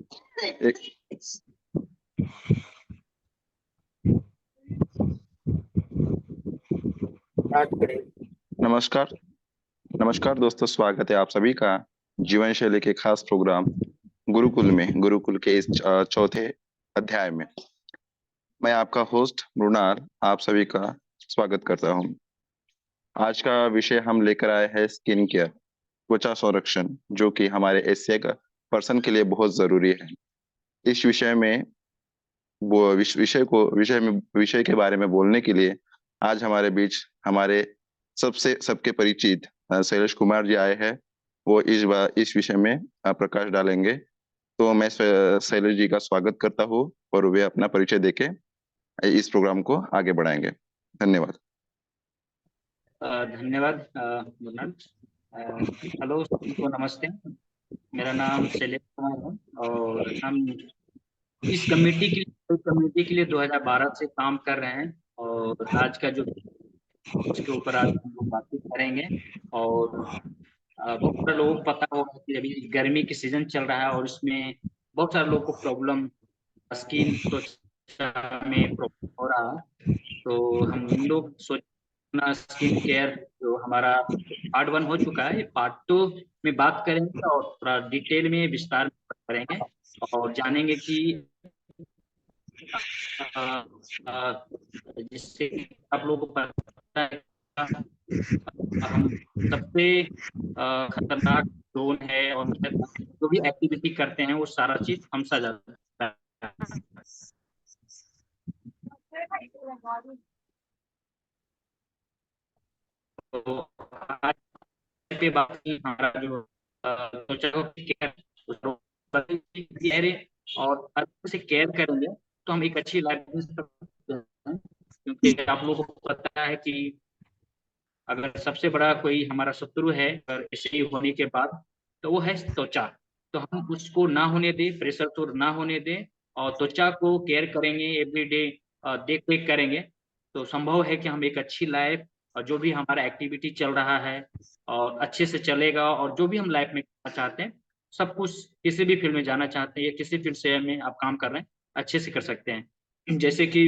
एक बात करें। नमस्कार। नमस्कार दोस्तों, स्वागत है आप सभी का जीवन शैली के खास प्रोग्राम गुरुकुल के इस चौथे अध्याय में। मैं आपका होस्ट मृणाल आप सभी का स्वागत करता हूं। आज का विषय हम लेकर आए हैं स्किन केयर, त्वचा संरक्षण, जो कि हमारे एशिया का पर्सन के लिए बहुत जरूरी है। इस विषय में वो विषय के बारे में बोलने के लिए आज हमारे बीच हमारे सबके परिचित शैलेश कुमार जी आए हैं। वो इस विषय में प्रकाश डालेंगे। तो मैं शैलेश जी का स्वागत करता हूँ और वे अपना परिचय देके इस प्रोग्राम को आगे बढ़ाएंगे। धन्यवाद। धन्यवाद मुन्नन। हेलो सभी को नमस्ते। मेरा नाम शैलेश कुमार है और हम इस कमेटी के लिए 2012 से काम कर रहे हैं। और आज का जो उसके ऊपर आज हम लोग बातचीत करेंगे। और बहुत सारे लोगों को पता होगा कि अभी गर्मी की सीजन चल रहा है और इसमें बहुत सारे लोगों को प्रॉब्लम, स्किन त्वचा में प्रॉब्लम हो रहा है। तो हम लोग सोच अपना स्किन केयर जो हमारा पार्ट 1 हो चुका है, पार्ट 2 में बात करेंगे और थोड़ा डिटेल में विस्तार में बात करेंगे और जानेंगे कि अ, अ, जिससे कि आप लोगों को पता है हम सबसे खतरनाक जोन है और जो भी एक्टिविटी करते हैं वो सारा चीज हम सजा जाता है। तो आज पे बात की हमारा जो सोचा हो कि केयर और अच्छे से केयर करेंगे तो हम एक अच्छी लाइफ जी सकते हैं। क्योंकि आप लोगों को पता है कि अगर सबसे बड़ा कोई हमारा शत्रु है अगर ऐसे ही होने के बाद तो वो है त्वचा। तो हम उसको ना होने दें, प्रेशर तो ना होने दें और त्वचा को केयर करेंगे एवरीडे, देख रेख करेंगे तो संभव है कि हम एक अच्छी लाइफ और जो भी हमारा एक्टिविटी चल रहा है और अच्छे से चलेगा और जो भी हम लाइफ में करना चाहते हैं सब कुछ, किसी भी फील्ड में जाना चाहते हैं या किसी फील्ड से में आप काम कर रहे हैं अच्छे से कर सकते हैं। जैसे कि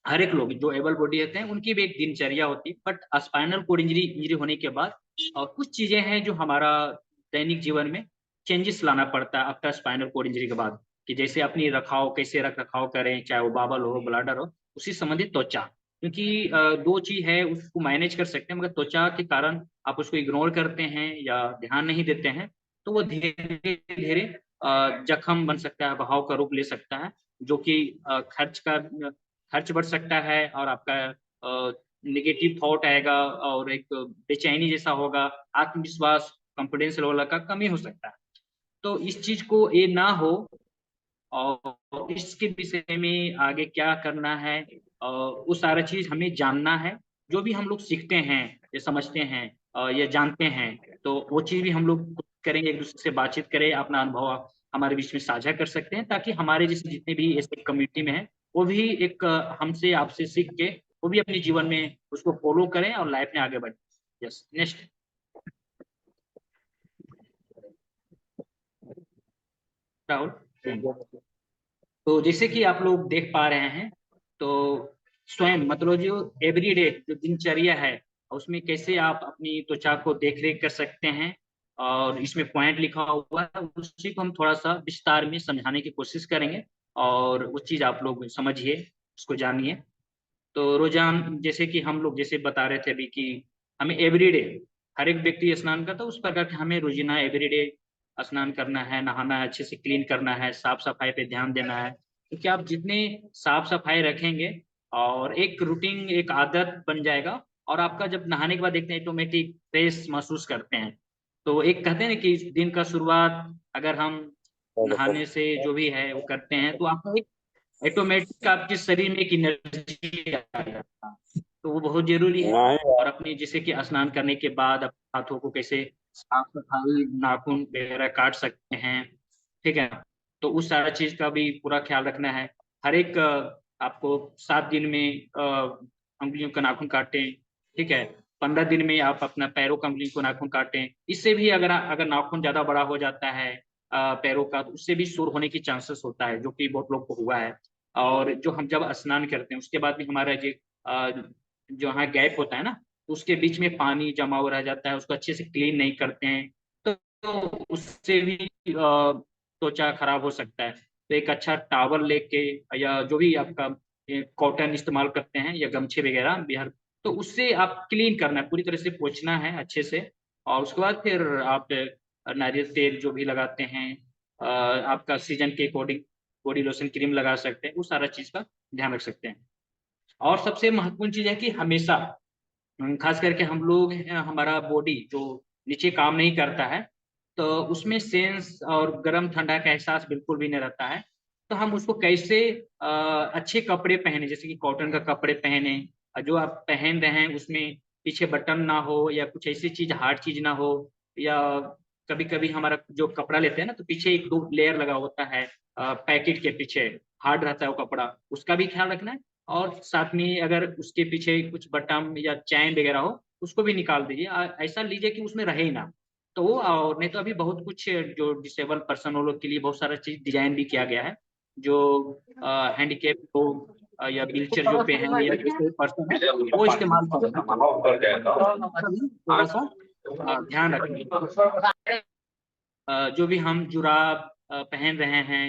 हर एक लोग जो एबल बॉडी होते हैं उनकी भी एक दिनचर्या होती है, but spinal cord injury injury होने के बाद और कुछ चीजें हैं जो हमारा दैनिक जीवन में चेंजेस लाना पड़ता है आफ्टर स्पाइनल कोड इंजरी के बाद। कि जैसे अपनी रखाव कैसे रख रखाव करें, चाहे वो बाबल हो ब्लाडर हो, उसी संबंधित त्वचा। क्योंकि दो चीज है उसको मैनेज कर सकते हैं मगर त्वचा के कारण आप उसको इग्नोर करते हैं या ध्यान नहीं देते हैं तो वो धीरे धीरे जख्म बन सकता है, बहाव का रूप ले सकता है जो कि खर्च बढ़ सकता है और आपका निगेटिव थॉट आएगा और एक बेचैनी जैसा होगा, आत्मविश्वास कॉन्फिडेंस लेवल का कमी हो सकता है। तो इस चीज को ये ना हो और इसके विषय में आगे क्या करना है और वो सारा चीज हमें जानना है। जो भी हम लोग सीखते हैं या समझते हैं या जानते हैं तो वो चीज भी हम लोग करेंगे, एक दूसरे से बातचीत करें, अपना अनुभव हमारे बीच में साझा कर सकते हैं ताकि हमारे जैसे जितने भी ऐसे कम्युनिटी में है वो भी एक हमसे आपसे सीख के वो भी अपने जीवन में उसको फॉलो करें और लाइफ में आगे बढ़े। Yes, next Rahul. तो जैसे कि आप लोग देख पा रहे हैं तो स्वयं मतलब जो एवरीडे जो दिनचर्या है उसमें कैसे आप अपनी त्वचा को देख रेख कर सकते हैं और इसमें पॉइंट लिखा हुआ है उसी को हम थोड़ा सा विस्तार में समझाने की कोशिश करेंगे और वो चीज आप लोग समझिए, उसको जानिए। तो रोजान जैसे कि हम लोग जैसे बता रहे थे अभी कि हमें एवरीडे हर एक व्यक्ति स्नान करता है उस प्रकार के हमें रोजाना एवरीडे स्नान करना है, नहाना है, अच्छे से क्लीन करना है, साफ सफाई पे ध्यान देना है। क्योंकि आप जितने साफ सफाई रखेंगे और एक रूटीन एक आदत बन जाएगा और आपका जब नहाने के बाद देखते हैं ऑटोमेटिक फ्रेश महसूस करते हैं। तो एक कहते हैं ना कि दिन का शुरुआत अगर हम नहाने से जो भी है वो करते हैं तो आपको एक ऑटोमेटिक आपके शरीर में एक एनर्जी आ जाता है। तो वो बहुत जरूरी है। और अपने जैसे कि स्नान करने के बाद अपने हाथों को कैसे साफ सफाई, नाखून वगैरह काट सकते हैं, ठीक है। तो उस सारा चीज का भी पूरा ख्याल रखना है। हर एक आपको 7 दिन में उंगलियों का नाखून काटें, ठीक है। 15 दिन में आप अपना पैरों का उंगलियों को नाखून काटें। इससे भी अगर अगर नाखून ज्यादा बड़ा हो जाता है पैरों का, तो उससे भी शोर होने की चांसेस होता है, जो कि बहुत लोग को हुआ है। और जो हम जब स्नान करते हैं उसके बाद भी हमारा जो यहाँ गैप होता है ना, उसके बीच में पानी जमा हो रह जाता है, उसको अच्छे से क्लीन नहीं करते हैं, तो उससे भी त्वचा खराब हो सकता है। तो एक अच्छा टावल लेके, या जो भी आपका कॉटन इस्तेमाल करते हैं या गमछे वगैरह बिहार, तो उससे आप क्लीन करना है, पूरी तरह से पोंछना है अच्छे से। और उसके बाद फिर आप नारियल तेल जो भी लगाते हैं, आपका सीजन के अकॉर्डिंग बॉडी लोशन क्रीम लगा सकते हैं, उस सारा चीज का ध्यान रख सकते हैं। और सबसे महत्वपूर्ण चीज है कि हमेशा खास करके हम लोग हमारा बॉडी जो नीचे काम नहीं करता है, तो उसमें सेंस और गर्म ठंडा का एहसास बिल्कुल भी नहीं रहता है। तो हम उसको कैसे अच्छे कपड़े पहने, जैसे कि कॉटन का कपड़े पहने, और जो आप पहन रहे हैं उसमें पीछे बटन ना हो, या कुछ ऐसी चीज हार्ड चीज ना हो, या कभी कभी हमारा जो कपड़ा लेते हैं ना, तो पीछे एक दो लेयर लगा होता है, पैकेट के पीछे हार्ड रहता है वो कपड़ा, उसका भी ख्याल रखना है। और साथ में अगर उसके पीछे कुछ बटन या चैन वगैरह हो, उसको भी निकाल दीजिए, ऐसा लीजिए कि उसमें रहे ही ना। तो वो, और नहीं तो अभी बहुत कुछ जो डिसेबल पर्सन लोग के लिए बहुत सारा चीज डिजाइन भी किया गया है, जो हैंडीकेप लोग या व्हीलचेयर जो पे हैं या जैसे पर्सन है, वो इस्तेमाल कर रहे हैं। तो थोड़ा सा ध्यान रखें। जो भी हम जुराब पहन रहे हैं,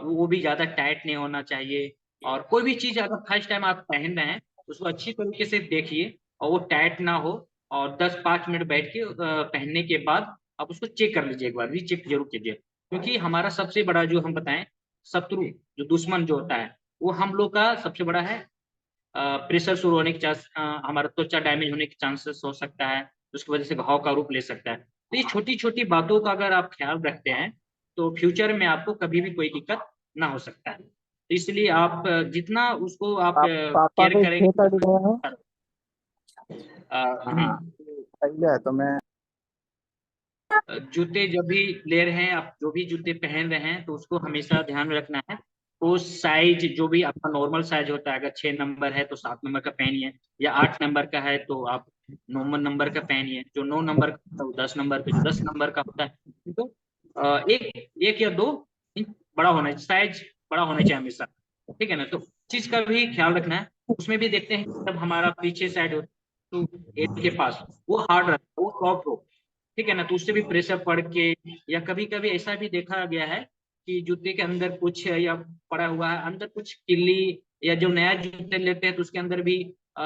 वो भी ज्यादा टाइट नहीं होना चाहिए। और कोई भी चीज अगर फर्स्ट टाइम आप पहन रहे हैं, उसको अच्छी तरीके से देखिए और वो टाइट ना हो। और 10-5 मिनट बैठ के पहनने के बाद आप उसको चेक कर लीजिए, एक बार रीचेक जरूर कीजिए, क्योंकि हमारा सबसे बड़ा जो हम बताएं शत्रु, जो दुश्मन जो होता है, वो हम लोग का सबसे बड़ा है प्रेशर शुरू होने के चांस, हमारा त्वचा डैमेज होने के चांसेस हो सकता है, उसकी वजह से घाव का रूप ले सकता है। तो ये छोटी छोटी बातों का अगर आप ख्याल रखते हैं, तो फ्यूचर में आपको कभी भी कोई दिक्कत ना हो सकता है। तो इसलिए आप जितना उसको आप पापा केयर के करेंगे। 6 है। हाँ, हम्म। सही है। तो मैं जूते जब भी ले रहे हैं आप, जो भी जूते पहन रहे हैं, तो उसको हमेशा ध्यान में रखना है। वो साइज जो भी आपका नॉर्मल साइज होता है, अगर 6 नंबर है तो 7 नंबर का पहनिए, या 8 नंबर का है तो आप 9 नंबर का पहनिए, जो 9 नंबर का होता है वो 10 नंबर पे, जो 10 नंबर का होता है तो एक एक या 2 इंच बड़ा होना चाहिए, साइज बड़ा होना चाहिए हमेशा। ठीक है ना, तो चीज का भी ख्याल रखना है। उसमें भी देखते हैं कि जब हमारा पीछे साइड होता है तो एज के पास वो हार्ड रहता है, वो सॉफ्ट हो, ठीक है ना, तो उससे भी प्रेशर पड़ के, या कभी कभी ऐसा भी देखा गया है कि जूते के अंदर कुछ या पड़ा हुआ है, अंदर कुछ किल्ली, या जो नया जूते लेते हैं तो उसके अंदर भी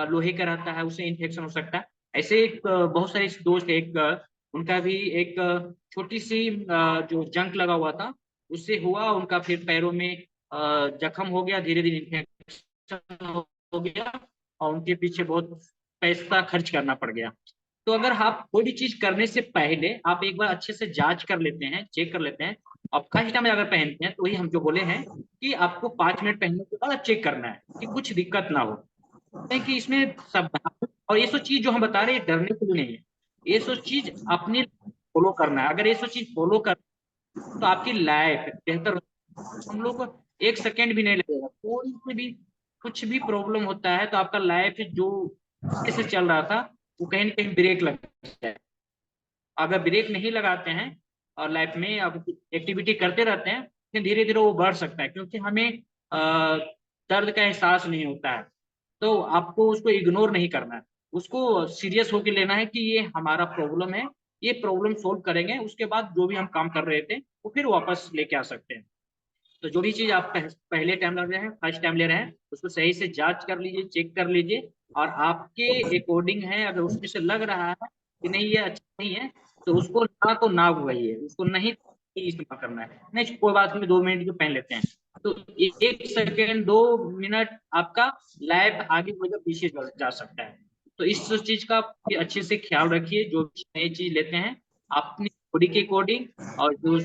लोहे का रहता है, उससे इन्फेक्शन हो सकता है। ऐसे एक बहुत सारे दोस्त, एक उनका भी एक छोटी सी जो जंक लगा हुआ था, उससे हुआ उनका, फिर पैरों में जख्म हो गया, धीरे धीरे इन्फेक्शन हो गया, और उनके पीछे बहुत पैसा खर्च करना पड़ गया। तो अगर आप कोई भी चीज करने से पहले आप एक बार अच्छे से जांच कर लेते हैं, चेक कर लेते हैं, आप फर्स्ट टाइम अगर पहनते हैं, तो वही हम जो बोले हैं कि आपको 5 मिनट पहनने के बाद चेक करना है कि कुछ दिक्कत ना हो। कि इसमें सब, और ये सब चीज जो हम बता रहे हैं डरने के लिए नहीं है, ये सब चीज अपने फॉलो करना है। अगर ये सब चीज फॉलो कर, तो आपकी लाइफ बेहतर हम लोग को 1 सेकेंड भी नहीं लगेगा। कोई से भी कुछ भी प्रॉब्लम होता है तो आपका लाइफ जो कैसे चल रहा था, वो कहीं ना कहीं ब्रेक लग जाए। अगर ब्रेक नहीं लगाते हैं और लाइफ में अब एक्टिविटी करते रहते हैं, फिर धीरे धीरे वो बढ़ सकता है, क्योंकि हमें दर्द का एहसास नहीं होता है। तो आपको उसको इग्नोर नहीं करना है, उसको सीरियस होकर लेना है कि ये हमारा प्रॉब्लम है, ये प्रॉब्लम सोल्व करेंगे, उसके बाद जो भी हम काम कर रहे थे वो फिर वापस लेके आ सकते हैं। तो जो भी चीज आप पहले टाइम ले रहे हैं, फर्स्ट टाइम ले रहे हैं, उसको सही से जांच कर लीजिए, चेक कर लीजिए, और आपके अकॉर्डिंग है, अगर उसमें से लग रहा है कि नहीं ये अच्छा नहीं है, तो उसको ना तो ना वही है, उसको नहीं इस्तेमाल करना है, नहीं कोई बात नहीं, 2 मिनट जो पहन लेते हैं। तो 1 सेकेंड 2 मिनट आपका लाइफ आगे वजह पीछे जा सकता है। तो इस चीज का अच्छे से ख्याल रखिए, जो नई चीज लेते हैं अपनी बॉडी के अकॉर्डिंग। और जो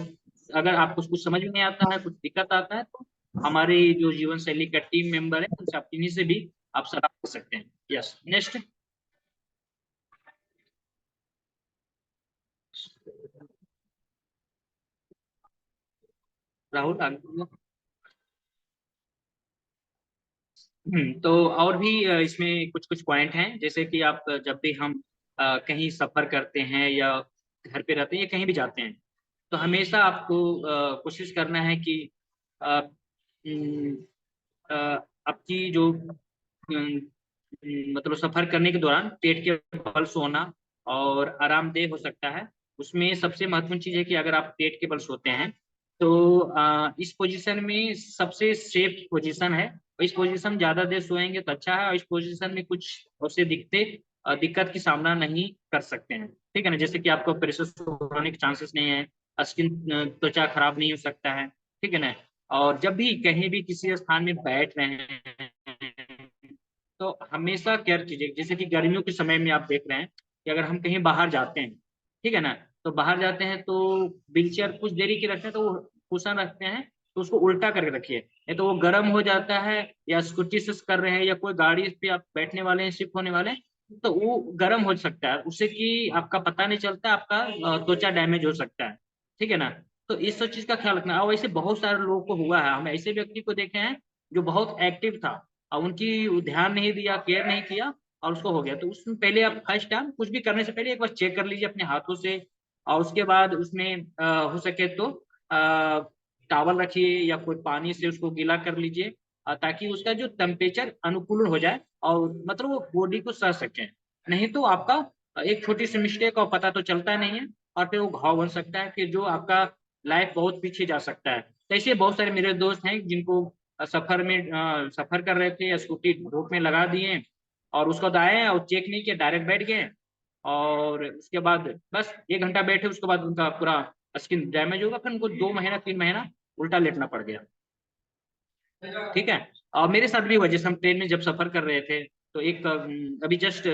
अगर आपको कुछ समझ में नहीं आता है, कुछ दिक्कत आता है, तो हमारे जो जीवन शैली का टीम मेंबर है, उनसे आप इन्हीं से भी आप सलाह कर सकते हैं। यस, नेक्स्ट राहुल आगे बोलो। तो और भी इसमें कुछ कुछ पॉइंट हैं, जैसे कि आप जब भी हम कहीं सफर करते हैं या घर पे रहते हैं या कहीं भी जाते हैं, तो हमेशा आपको कोशिश करना है कि अ, अम, अ, आपकी जो मतलब सफर करने के दौरान पेट के बल सोना और आरामदेह हो सकता है। उसमें सबसे महत्वपूर्ण चीज है कि अगर आप पेट के बल सोते हैं तो इस पोजीशन में सबसे सेफ पोजीशन है। और इस पोजीशन में ज्यादा देर सोएंगे तो अच्छा है, और इस पोजीशन में कुछ ऐसे दिक्कत की सामना नहीं कर सकते हैं। ठीक है ना, जैसे कि आपको प्रेशर होने के चांसेस नहीं है, स्किन त्वचा खराब नहीं हो सकता है। ठीक है ना। और जब भी कहीं भी किसी स्थान में बैठ रहे हैं तो हमेशा केयर कीजिए। जैसे कि गर्मियों के समय में आप देख रहे हैं कि अगर हम कहीं बाहर जाते हैं, ठीक है ना, तो बाहर जाते हैं तो व्हीलचेयर कुछ देरी के रखते हैं तो वो कुशन रखते हैं, तो उसको उल्टा करके रखिए, नहीं तो वो गर्म हो जाता है। या स्कूटी से कर रहे हैं या कोई गाड़ी पे आप बैठने वाले हैं, शिफ्ट होने वाले हैं, तो वो गर्म हो सकता है, उससे कि आपका पता नहीं चलता, आपका त्वचा डैमेज हो सकता है। ठीक है ना। तो इस सब चीज का ख्याल रखना। और वैसे बहुत सारे लोगों को हुआ है, हम ऐसे व्यक्ति को देखे हैं जो बहुत एक्टिव था और उनकी ध्यान नहीं दिया, केयर नहीं किया, और उसको हो गया। तो उसमें पहले आप फर्स्ट टाइम कुछ भी करने से पहले एक बार चेक कर लीजिए अपने हाथों से। और उसके बाद उसमें हो सके तो टावल रखिए या कोई पानी से उसको गीला कर लीजिए, ताकि उसका जो टेम्परेचर अनुकूल हो जाए और मतलब वो बॉडी को सह सके। नहीं तो आपका एक छोटी सी मिस्टेक और पता तो चलता नहीं है, और फिर वो घाव बन सकता है, फिर जो आपका लाइफ बहुत पीछे जा सकता है। तो ऐसे बहुत सारे मेरे दोस्त हैं जिनको सफर कर रहे थे, स्कूटी धूप में लगा दिए और उसको दाएं और चेक नहीं किया, डायरेक्ट बैठ गए। और उसके बाद बस 1 घंटा बैठे, उसके बाद उनका पूरा स्किन डैमेज होगा, फिर उनको 2 महीना 3 महीना उल्टा लेटना पड़ गया। ठीक है। और मेरे साथ भी हुआ, जैसे हम ट्रेन में जब सफर कर रहे थे तो एक अभी जस्ट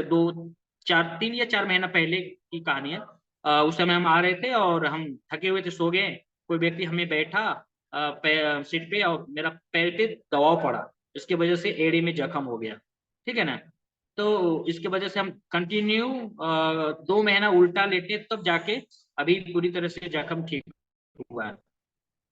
3 या 4 महीना पहले की कहानी है। उस समय हम आ रहे थे और हम थके हुए थे, सो गए। कोई व्यक्ति हमें बैठा सीट पे, और मेरा पैर पे दबाव पड़ा, इसकी वजह से एड़ी में जख्म हो गया। ठीक है ना। तो इसके वजह से हम कंटिन्यू 2 महीना उल्टा लेटे, तब जाके अभी पूरी तरह से जख्म ठीक हुआ है।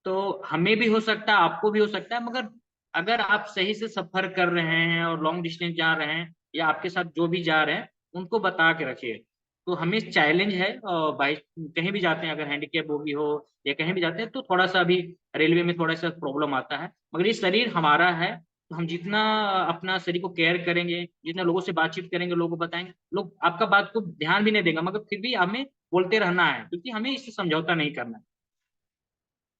तो हमें भी हो सकता है, आपको भी हो सकता है, मगर अगर आप सही से सफर कर रहे हैं और लॉन्ग डिस्टेंस जा रहे हैं, या आपके साथ जो भी जा रहे हैं उनको बता के रखिए। तो हमें चैलेंज है, और बाई कहीं भी जाते हैं, अगर हैंडीकैप बोगी हो या कहीं भी जाते हैं, तो थोड़ा सा अभी रेलवे में थोड़ा सा प्रॉब्लम आता है, मगर ये शरीर हमारा है। तो हम जितना अपना शरीर को केयर करेंगे, जितना लोगों से बातचीत करेंगे, लोगों को बताएंगे, लोग आपका बात को ध्यान भी नहीं देगा, मगर फिर भी हमें बोलते रहना है, क्योंकि हमें इससे समझौता नहीं करना है।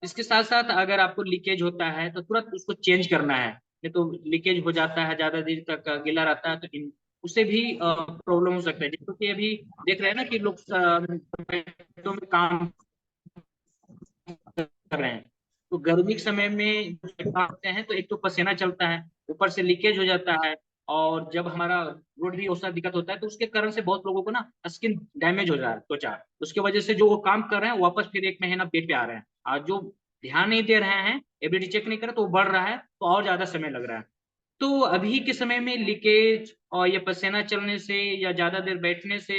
इसके साथ साथ अगर आपको लीकेज होता है तो तुरंत उसको चेंज करना है, नहीं तो लीकेज हो जाता है, ज्यादा देर तक गीला रहता है तो उससे भी प्रॉब्लम हो सकता है। जैसे कि अभी देख रहे हैं ना कि लोग फैक्ट्रियों में काम कर रहे हैं, तो गर्मी के समय में जब आते हैं तो एक तो पसीना चलता है, ऊपर से लीकेज हो जाता है। और जब हमारा रोड भी उसका दिक्कत होता है, तो उसके कारण से बहुत लोगों को ना स्किन डैमेज हो जा रहा है, त्वचा। उसके वजह से जो वो काम कर रहे हैं वापस फिर 1 महीना पेट पे आ रहे हैं, और जो ध्यान नहीं दे रहे हैं, एबिलिटी चेक नहीं कर रहे, तो वो बढ़ रहा है, तो और ज्यादा समय लग रहा है। तो अभी के समय में लीकेज और ये पसीना चलने से या ज्यादा देर बैठने से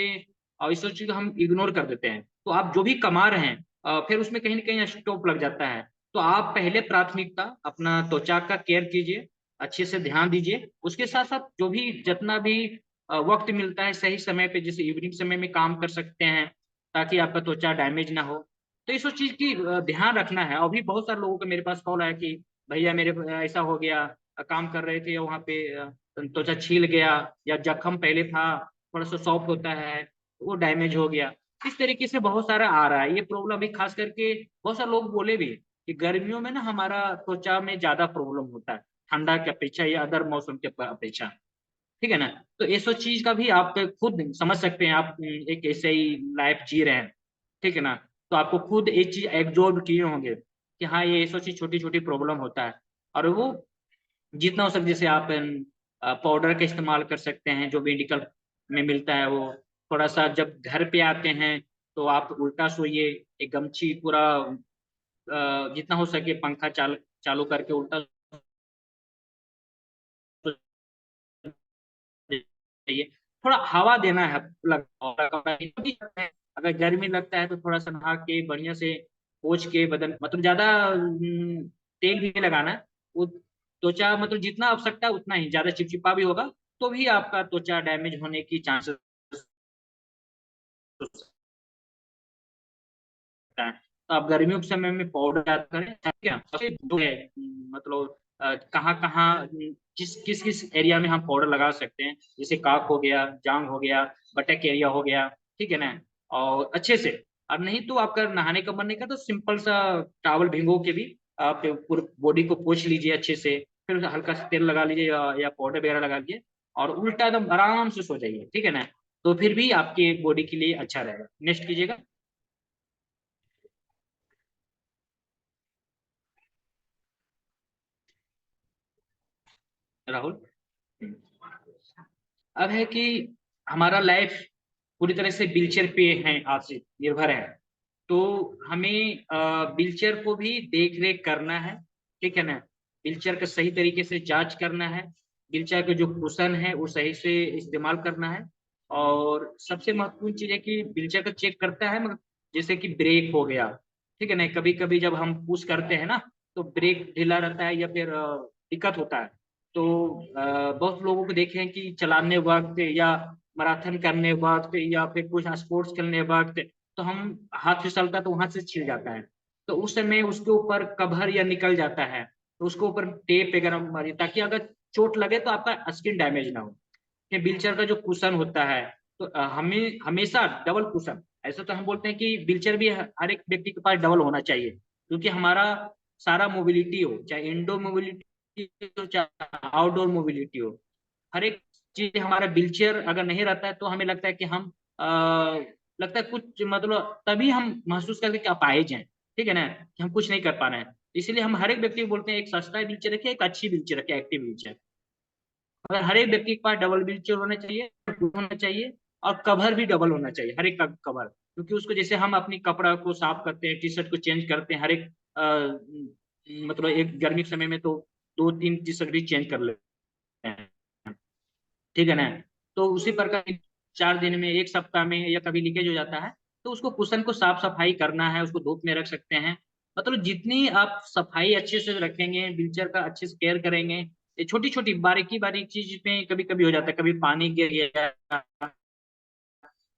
और इस चीज को हम इग्नोर कर देते हैं, तो आप जो भी कमा रहे हैं फिर उसमें कहीं ना कहीं स्टॉप लग जाता है। तो आप पहले प्राथमिकता अपना त्वचा का केयर कीजिए, अच्छे से ध्यान दीजिए। उसके साथ साथ जो भी जितना भी वक्त मिलता है सही समय पे, जैसे इवनिंग समय में काम कर सकते हैं, ताकि आपका त्वचा डैमेज ना हो। तो इस चीज की ध्यान रखना है। अभी बहुत सारे लोगों का मेरे पास कॉल आया कि भैया मेरे ऐसा हो गया, काम कर रहे थे वहां पे त्वचा छील गया, या जख्म पहले था थोड़ा सा सॉफ्ट होता है, वो डैमेज हो गया। इस तरीके से बहुत सारा आ रहा है ये प्रॉब्लम। अभी खास करके बहुत सारे लोग बोले भी कि गर्मियों में ना हमारा त्वचा में ज्यादा प्रॉब्लम होता है, ठंडा की अपेक्षा या अदर मौसम के अपेक्षा। ठीक है ना। तो ये सब चीज का भी आप खुद समझ सकते हैं, आप एक ऐसे ही लाइफ जी रहे हैं। ठीक है ना। तो आपको खुद एक चीज एब्जॉर्ब किए होंगे कि हाँ ये सब चीज छोटी छोटी प्रॉब्लम होता है। और वो जितना हो सके, जैसे आप पाउडर का इस्तेमाल कर सकते हैं जो मेडिकल में मिलता है वो। थोड़ा सा जब घर पे आते हैं तो आप उल्टा सोइए, एक गमछी पूरा जितना हो सके पंखा चालू करके उल्टा चाहिए। थोड़ा हवा देना है अगर गर्मी लगता है तो थोड़ा सा नहा के बढ़िया से पोंछ के बदन, मतलब ज्यादा तेल भी नहीं लगाना है। वो त्वचा मतलब जितना आवश्यकता है उतना ही, ज्यादा चिपचिपा भी होगा तो भी आपका त्वचा डैमेज होने की चांसेस होता है। तो आप गर्मियों के समय में पाउडर याद करें, ठीक है। फिर जो है मतलब कहाँ कहाँ किस किस किस एरिया में हम पाउडर लगा सकते हैं, जैसे काक हो गया, जांग हो गया, बटक एरिया हो गया, ठीक है ना। और अच्छे से, और नहीं तो आपका नहाने का मन नहीं करता तो सिंपल सा टॉवल भिगो के भी आप पूरे बॉडी को पोंछ लीजिए अच्छे से, फिर हल्का सा तेल लगा लीजिए या पाउडर वगैरह लगा लीजिए, और उल्टा एकदम आराम से सो जाइए, ठीक है ना। तो फिर भी आपके बॉडी के लिए अच्छा रहेगा। नेक्स्ट कीजिएगा राहुल। अब है कि हमारा लाइफ पूरी तरह से व्हीलचेयर पे है, आज से निर्भर है। तो हमें व्हीलचेयर को भी देख रेख करना है, ठीक है ना। व्हीलचेयर का सही तरीके से जांच करना है, व्हीलचेयर के जो कुशन है वो सही से इस्तेमाल करना है। और सबसे महत्वपूर्ण चीज है कि व्हीलचेयर का चेक करता है, मगर जैसे कि ब्रेक हो गया, ठीक है ना। कभी कभी जब हम पुश करते हैं ना, तो ब्रेक ढीला रहता है या फिर दिक्कत होता है। तो बहुत लोगों को देखे हैं कि चलाने वक्त या मैराथन करने वक्त या फिर कुछ स्पोर्ट्स खेलने वक्त, तो हम हाथ फिसलता है तो वहां से छिल जाता है। तो उस समय उसके ऊपर कवर या निकल जाता है, तो उसके ऊपर टेप वगैरह मारिए, ताकि अगर चोट लगे तो आपका स्किन डैमेज ना हो। ये व्हीलचेयर का जो कुशन होता है, तो हमें हमेशा डबल कुशन, ऐसा तो हम बोलते हैं कि व्हीलचेयर भी हर एक व्यक्ति के पास डबल होना चाहिए, क्योंकि हमारा सारा मोबिलिटी हो, चाहे इंडोर मोबिलिटी हो चाहे आउटडोर मोबिलिटी हो, हर एक चीज हमारा व्हीलचेयर अगर नहीं रहता है तो हमें लगता है कि हम लगता है कुछ मतलब तभी हम महसूस करते हैं कि अपाहिज हैं, ठीक है ना, कि हम कुछ नहीं कर पा रहे हैं। इसलिए हम हर एक व्यक्ति को बोलते हैं एक सस्ता व्हीलचेयर रखिए, एक अच्छी व्हीलचेयर रखिए, एक्टिव व्हीलचेयर। अगर हर एक व्यक्ति के पास डबल व्हीलचेयर होना चाहिए, और कवर भी डबल होना चाहिए, हर एक का कवर, क्योंकि उसको जैसे हम अपनी कपड़ा को साफ करते हैं, टी शर्ट को चेंज करते हैं हर एक मतलब एक गर्मी के समय में तो 2-3 टी शर्ट भी चेंज कर लेते हैं, ठीक है ना। तो उसी प्रकार 4 दिन में, एक सप्ताह में या कभी लीकेज हो जाता है, तो उसको कुशन को साफ सफाई करना है, उसको धूप में रख सकते हैं। मतलब जितनी आप सफाई अच्छे से रखेंगे, व्हीलचेयर का अच्छे से केयर करेंगे, ये छोटी छोटी बारीकी बारीक चीज में कभी कभी हो जाता है, कभी पानी गिर गया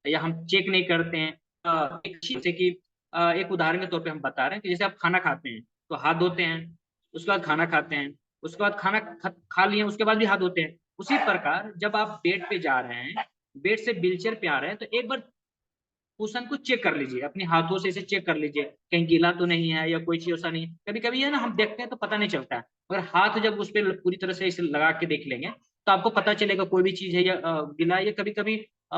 या हम चेक नहीं करते हैं। एक चीज जैसे कि एक उदाहरण के तौर पे हम बता रहे हैं कि जैसे आप खाना खाते हैं तो हाथ धोते हैं, उसके बाद खाना खाते हैं, उसके बाद खाना खा लिए उसके बाद भी हाथ धोते हैं। उसी प्रकार जब आप बेड पे जा रहे हैं, बेड से व्हीलचेयर पे आ रहे हैं, तो एक बार कुशन को चेक कर लीजिए, अपने हाथों से इसे चेक कर लीजिए, कहीं गीला तो नहीं है या कोई चीज ऐसा नहीं है। कभी कभी है ना, हम देखते हैं तो पता नहीं चलता है, मगर हाथ जब उस पर पूरी तरह से इसे लगा के देख लेंगे तो आपको पता चलेगा कोई भी चीज है या गीला है। या कभी कभी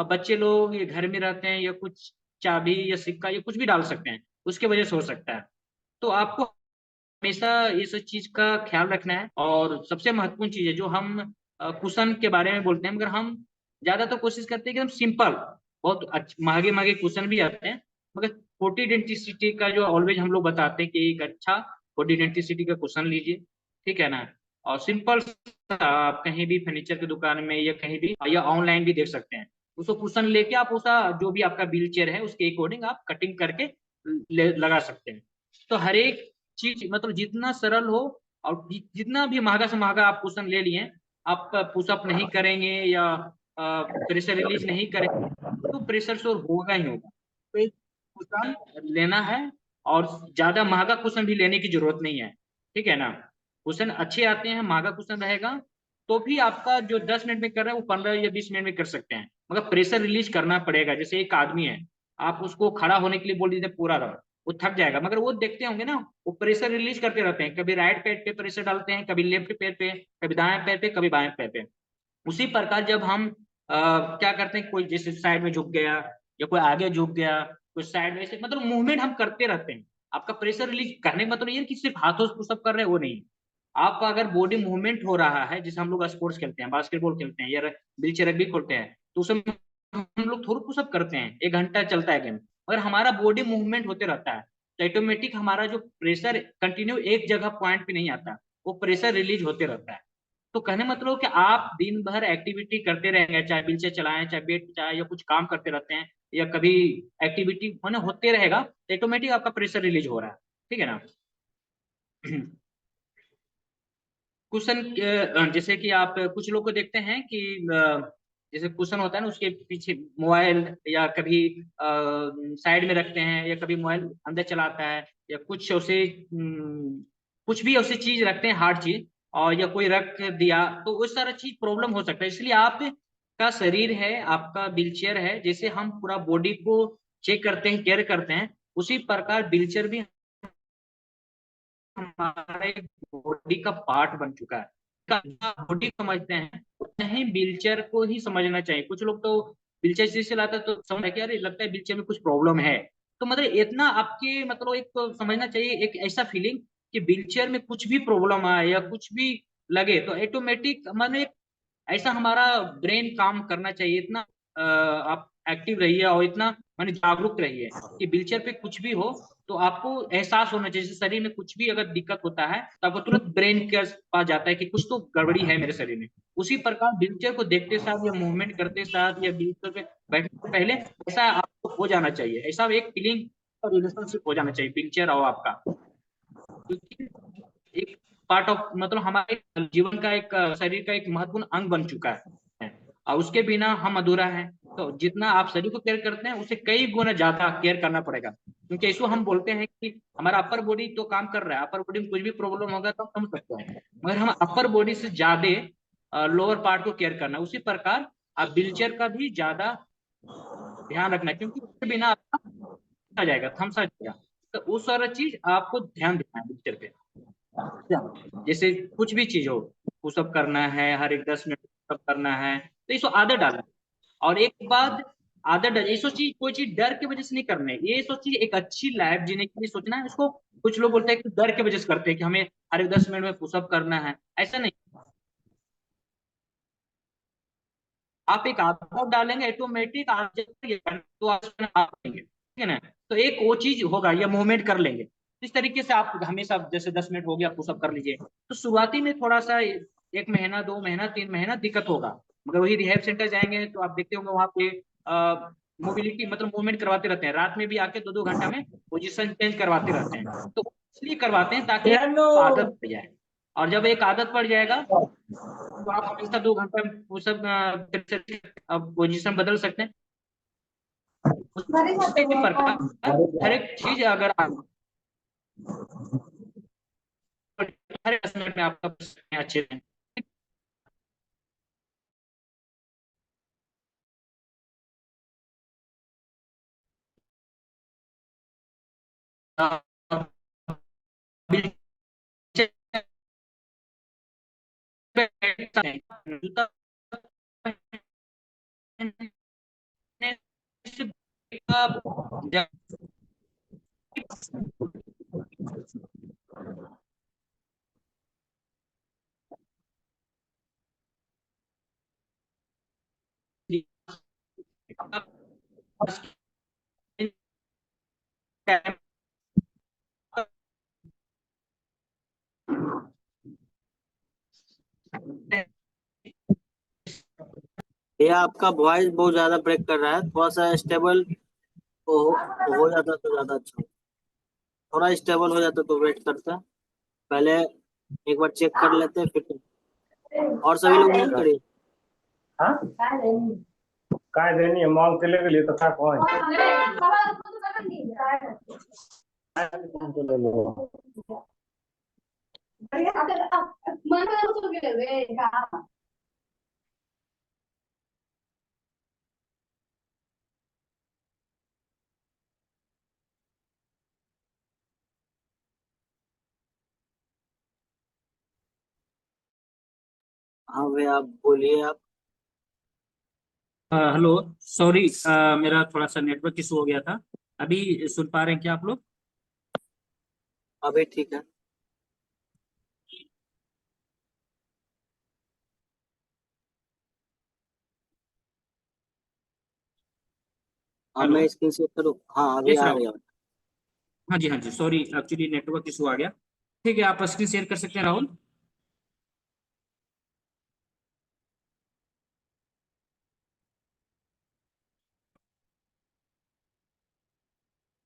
बच्चे लोग ये घर में रहते हैं, या कुछ चाबी या सिक्का या कुछ भी डाल सकते हैं, उसके वजह से हो सकता है। तो आपको हमेशा ये सब चीज का ख्याल रखना है। और सबसे महत्वपूर्ण चीज है जो हम कुशन के बारे में बोलते हैं, मगर हम ज्यादातर कोशिश करते हैं कि हम सिंपल, बहुत महंगे महंगे कुशन भी आते हैं, मगर फोर्टी डेंटिसिटी का जो ऑलवेज हम लोग बताते हैं कि एक अच्छा फोर्टी डेंटिसिटी का कुशन लीजिए, ठीक है ना। और सिंपल आप कहीं भी फर्नीचर की दुकान में या कहीं भी या ऑनलाइन भी देख सकते हैं, उसको कुशन लेके आप उसका जो भी आपका व्हील चेयर है उसके अकॉर्डिंग आप कटिंग करके लगा सकते हैं। तो हर एक चीज मतलब जितना सरल हो, और जितना भी महंगा से महंगा आप कुशन ले लिए, आप पुशअप नहीं करेंगे या प्रेशर रिलीज नहीं करेंगे, तो प्रेशर शोर होगा ही होगा। तो एक कुशन लेना है, और ज्यादा महंगा कुशन भी लेने की जरूरत नहीं है, ठीक है ना। कुशन अच्छे आते हैं, महंगा कुशन रहेगा तो भी आपका जो 10 मिनट में कर रहे हैं वो 15 या 20 मिनट में कर सकते हैं, मगर प्रेशर रिलीज करना पड़ेगा। जैसे एक आदमी है, आप उसको खड़ा होने के लिए बोल दीजिए पूरा रहो, वो थक जाएगा, मगर वो देखते होंगे ना, वो प्रेशर रिलीज करते रहते हैं, कभी राइट पैर पे प्रेशर डालते हैं, कभी लेफ्ट पैर पे, कभी दाएं पैर पे, कभी बाएं पैर पे। उसी प्रकार जब हम क्या करते हैं, कोई जैसे साइड में झुक गया या कोई आगे झुक गया, कोई साइड में से मतलब मूवमेंट हम करते रहते हैं। आपका प्रेशर रिलीज करने का मतलब ये है कि सिर्फ हाथों से पुशअप कर रहे हैं, वो नहीं। आप अगर बॉडी मूवमेंट हो रहा है, जैसे हम लोग स्पोर्ट्स खेलते हैं, बास्केटबॉल खेलते हैं या व्हीलचेयर रग्बी खोलते हैं, तो उसमें हम लोग थोड़ा पुशअप करते हैं, 1 घंटा चलता है गेम, अगर हमारा बॉडी मूवमेंट होते रहता है तो ऑटोमेटिक हमारा जो प्रेशर कंटिन्यू एक जगह पॉइंट पे नहीं आता, वो प्रेशर रिलीज होते रहता है। तो कहने मतलब कि आप दिन भर एक्टिविटी करते रहेंगे, चाहे व्हीलचेयर चलाएं, चाहे बेड चाहे या कुछ काम करते रहते हैं, या कभी एक्टिविटी होने होते रहेगा, तो ऑटोमेटिक आपका प्रेशर रिलीज हो रहा है, ठीक है ना। क्वेश्चन जैसे कि आप कुछ लोग को देखते हैं कि जैसे कुशन होता है ना, उसके पीछे मोबाइल या कभी साइड में रखते हैं, या कभी मोबाइल अंदर चलाता है, या कुछ उसे कुछ भी उसे चीज रखते हैं हार्ड चीज, और या कोई रख दिया, तो वो सारा चीज प्रॉब्लम हो सकता है। इसलिए आप का शरीर है, आपका व्हीलचेयर है, जैसे हम पूरा बॉडी को चेक करते हैं, केयर करते हैं, उसी प्रकार व्हीलचेयर भी हमारे बॉडी का पार्ट बन चुका है। बॉडी समझते हैं उतना ही व्हीलचेयर को ही समझना चाहिए। कुछ लोग तो व्हीलचेयर से चलाते तो समझ कि अरे लगता है व्हीलचेयर में कुछ प्रॉब्लम है। तो मतलब इतना आपके मतलब एक तो समझना चाहिए, एक ऐसा फीलिंग कि व्हीलचेयर में कुछ भी प्रॉब्लम आए या कुछ भी लगे तो ऑटोमेटिक मैंने ऐसा हमारा ब्रेन काम करना चाहिए। इतना आप एक्टिव रहिए और इतना माने जागरूक रहिए कि व्हीलचेयर पे कुछ भी हो तो आपको एहसास होना चाहिए। जैसे शरीर में कुछ भी अगर दिक्कत होता है तो आपको तुरंत ब्रेन के पास जाता है कि कुछ तो गड़बड़ी है मेरे शरीर में। उसी प्रकार व्हीलचेयर को देखते साथ या मूवमेंट करते साथ या व्हीलचेयर पे बैठने से पहले ऐसा आपको हो जाना चाहिए, ऐसा एक फीलिंग और रिलेशनशिप हो जाना चाहिए व्हीलचेयर और आपका। क्योंकि एक पार्ट ऑफ मतलब हमारे जीवन का एक शरीर का एक महत्वपूर्ण अंग बन चुका है, और उसके बिना हम अधूरा है। तो जितना आप शरीर को केयर करते हैं उससे कई गुना ज्यादा केयर करना पड़ेगा। क्योंकि इसको हम बोलते हैं कि हमारा अपर बॉडी तो काम कर रहा है, अपर बॉडी में कुछ भी प्रॉब्लम होगा तो हम समझ सकते हैं, मगर हम अपर बॉडी से ज्यादा लोअर पार्ट को केयर करना। उसी प्रकार आप व्हीलचेयर का भी ज्यादा ध्यान रखना है, क्योंकि उसके बिना आपका आ जाएगा, थम्स आ जाएगा। तो उस सारा चीज आपको ध्यान देना है व्हीलचेयर पे। जैसे कुछ भी चीज हो, पुशअप करना है, हर एक 10 मिनट पुशअप करना है, तो इसको आदत डालना है। और एक बात, आदत डाल, ये सोचिए कोई चीज डर की वजह से नहीं करना है, ये सोचिए एक अच्छी लाइफ जीने के लिए सोचना है इसको। कुछ लोग बोलते हैं कि डर की वजह से करते हैं कि हमें हर एक 10 मिनट में पुशअप करना है, ऐसा नहीं। आप एक आदत डालेंगे ऑटोमेटिक तो आप देंगे, ठीक है ना। तो एक वो चीज होगा या मूवमेंट कर लेंगे। इस तरीके से आप हमेशा जैसे 10 मिनट हो गया पुशअप कर लीजिए। तो शुरुआती में थोड़ा सा 1 महीना 2 महीना 3 महीना दिक्कत होगा, मगर वही रिहैब सेंटर जाएंगे तो आप देखते होंगे वहाँ पे मोबिलिटी मतलब मूवमेंट करवाते रहते हैं, रात में भी आके 2-2 घंटा में पोजीशन चेंज करवाते रहते हैं। तो इसलिए करवाते हैं ताकि एक आदत पड़ जाए, और जब एक आदत पड़ जाएगा तो आप हमेशा 2 घंटा में वो सब पोजीशन बदल सकते हैं। उसी प्रकार हर एक चीज अगर आप हर एक 10 मिनट में आपका अच्छे से जूता ये आपका वॉइस बहुत ज्यादा ब्रेक कर रहा है, थोड़ा सा स्टेबल हो जाता तो ज्यादा अच्छा हो। थोड़ा स्टेबल हो जाता तो वेट करते, पहले एक बार चेक कर लेते हैं फिर। और सभी लोग नहीं करे। हाँ काय देनी मॉल के लिए तो था कौन हाँ भैया आप बोलिए आप। हेलो, सॉरी, मेरा थोड़ा सा नेटवर्क इशू हो गया था। अभी सुन पा रहे हैं क्या आप लोग? अभी ठीक है। हाँ हेलो, मैं स्क्रीन शेयर करूँ, हाँ अभी यस आ राहुल। रही है। हाँ जी, हाँ जी, सॉरी, एक्चुअली नेटवर्क इशू आ गया। ठीक है, आप स्क्रीन शेयर कर सकते हैं राहुल।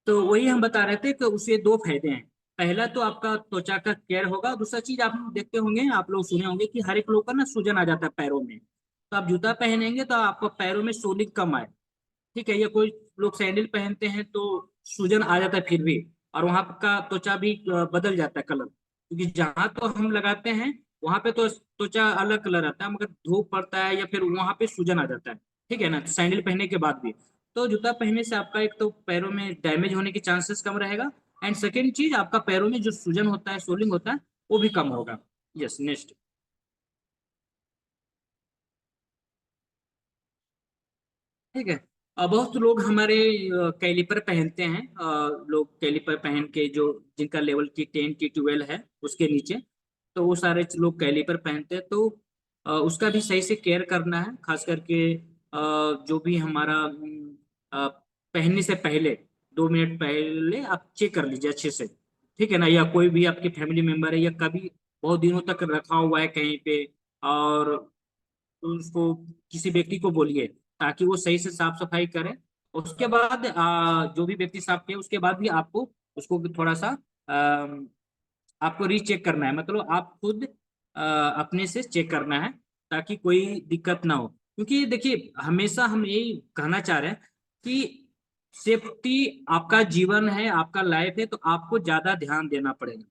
तो वही हम बता रहे थे कि उससे दो फायदे हैं। पहला तो आपका त्वचा का केयर होगा, दूसरा चीज आप लोग देखते होंगे, आप लोग सुने होंगे कि हर एक लोग का ना सूजन आ जाता है पैरों में। तो आप जूता पहनेंगे तो आपको पैरों में सोलिंग कम आए, ठीक है। या कोई लोग सैंडल पहनते हैं तो सूजन आ जाता है फिर भी, और वहां का त्वचा भी बदल जाता है कलर, क्योंकि जहां तो हम लगाते हैं वहां पे तो त्वचा अलग कलर आता है, मगर धूप पड़ता है या फिर वहां पे सूजन आ जाता है, ठीक है ना, सैंडल पहनने के बाद भी। तो जूता पहनने से आपका एक तो पैरों में डैमेज होने के चांसेस कम रहेगा, एंड सेकेंड चीज आपका पैरों में जो सूजन होता है, सोलिंग होता है, वो भी कम होगा। Yes, next. ठीक है। बहुत लोग हमारे कैलिपर पहनते हैं, लोग कैलिपर पहन के जो जिनका लेवल की 10 की 12 है उसके नीचे, तो वो सारे लोग कैलिपर पहनते हैं। तो उसका भी सही से केयर करना है, खास करके जो भी हमारा पहनने से पहले 2 मिनट पहले आप चेक कर लीजिए अच्छे से, ठीक है ना। या कोई भी आपके फैमिली मेंबर है या कभी बहुत दिनों तक रखा हुआ है कहीं पे, और उसको किसी व्यक्ति को बोलिए ताकि वो सही से साफ सफाई करे। उसके बाद जो भी व्यक्ति साफ किया उसके बाद भी आपको उसको थोड़ा सा आपको रीचेक करना है, मतलब आप खुद अपने से चेक करना है ताकि कोई दिक्कत ना हो। क्योंकि देखिए हमेशा हम यही कहना चाह रहे हैं कि सेफ्टी आपका जीवन है, आपका लाइफ है, तो आपको ज्यादा ध्यान देना पड़ेगा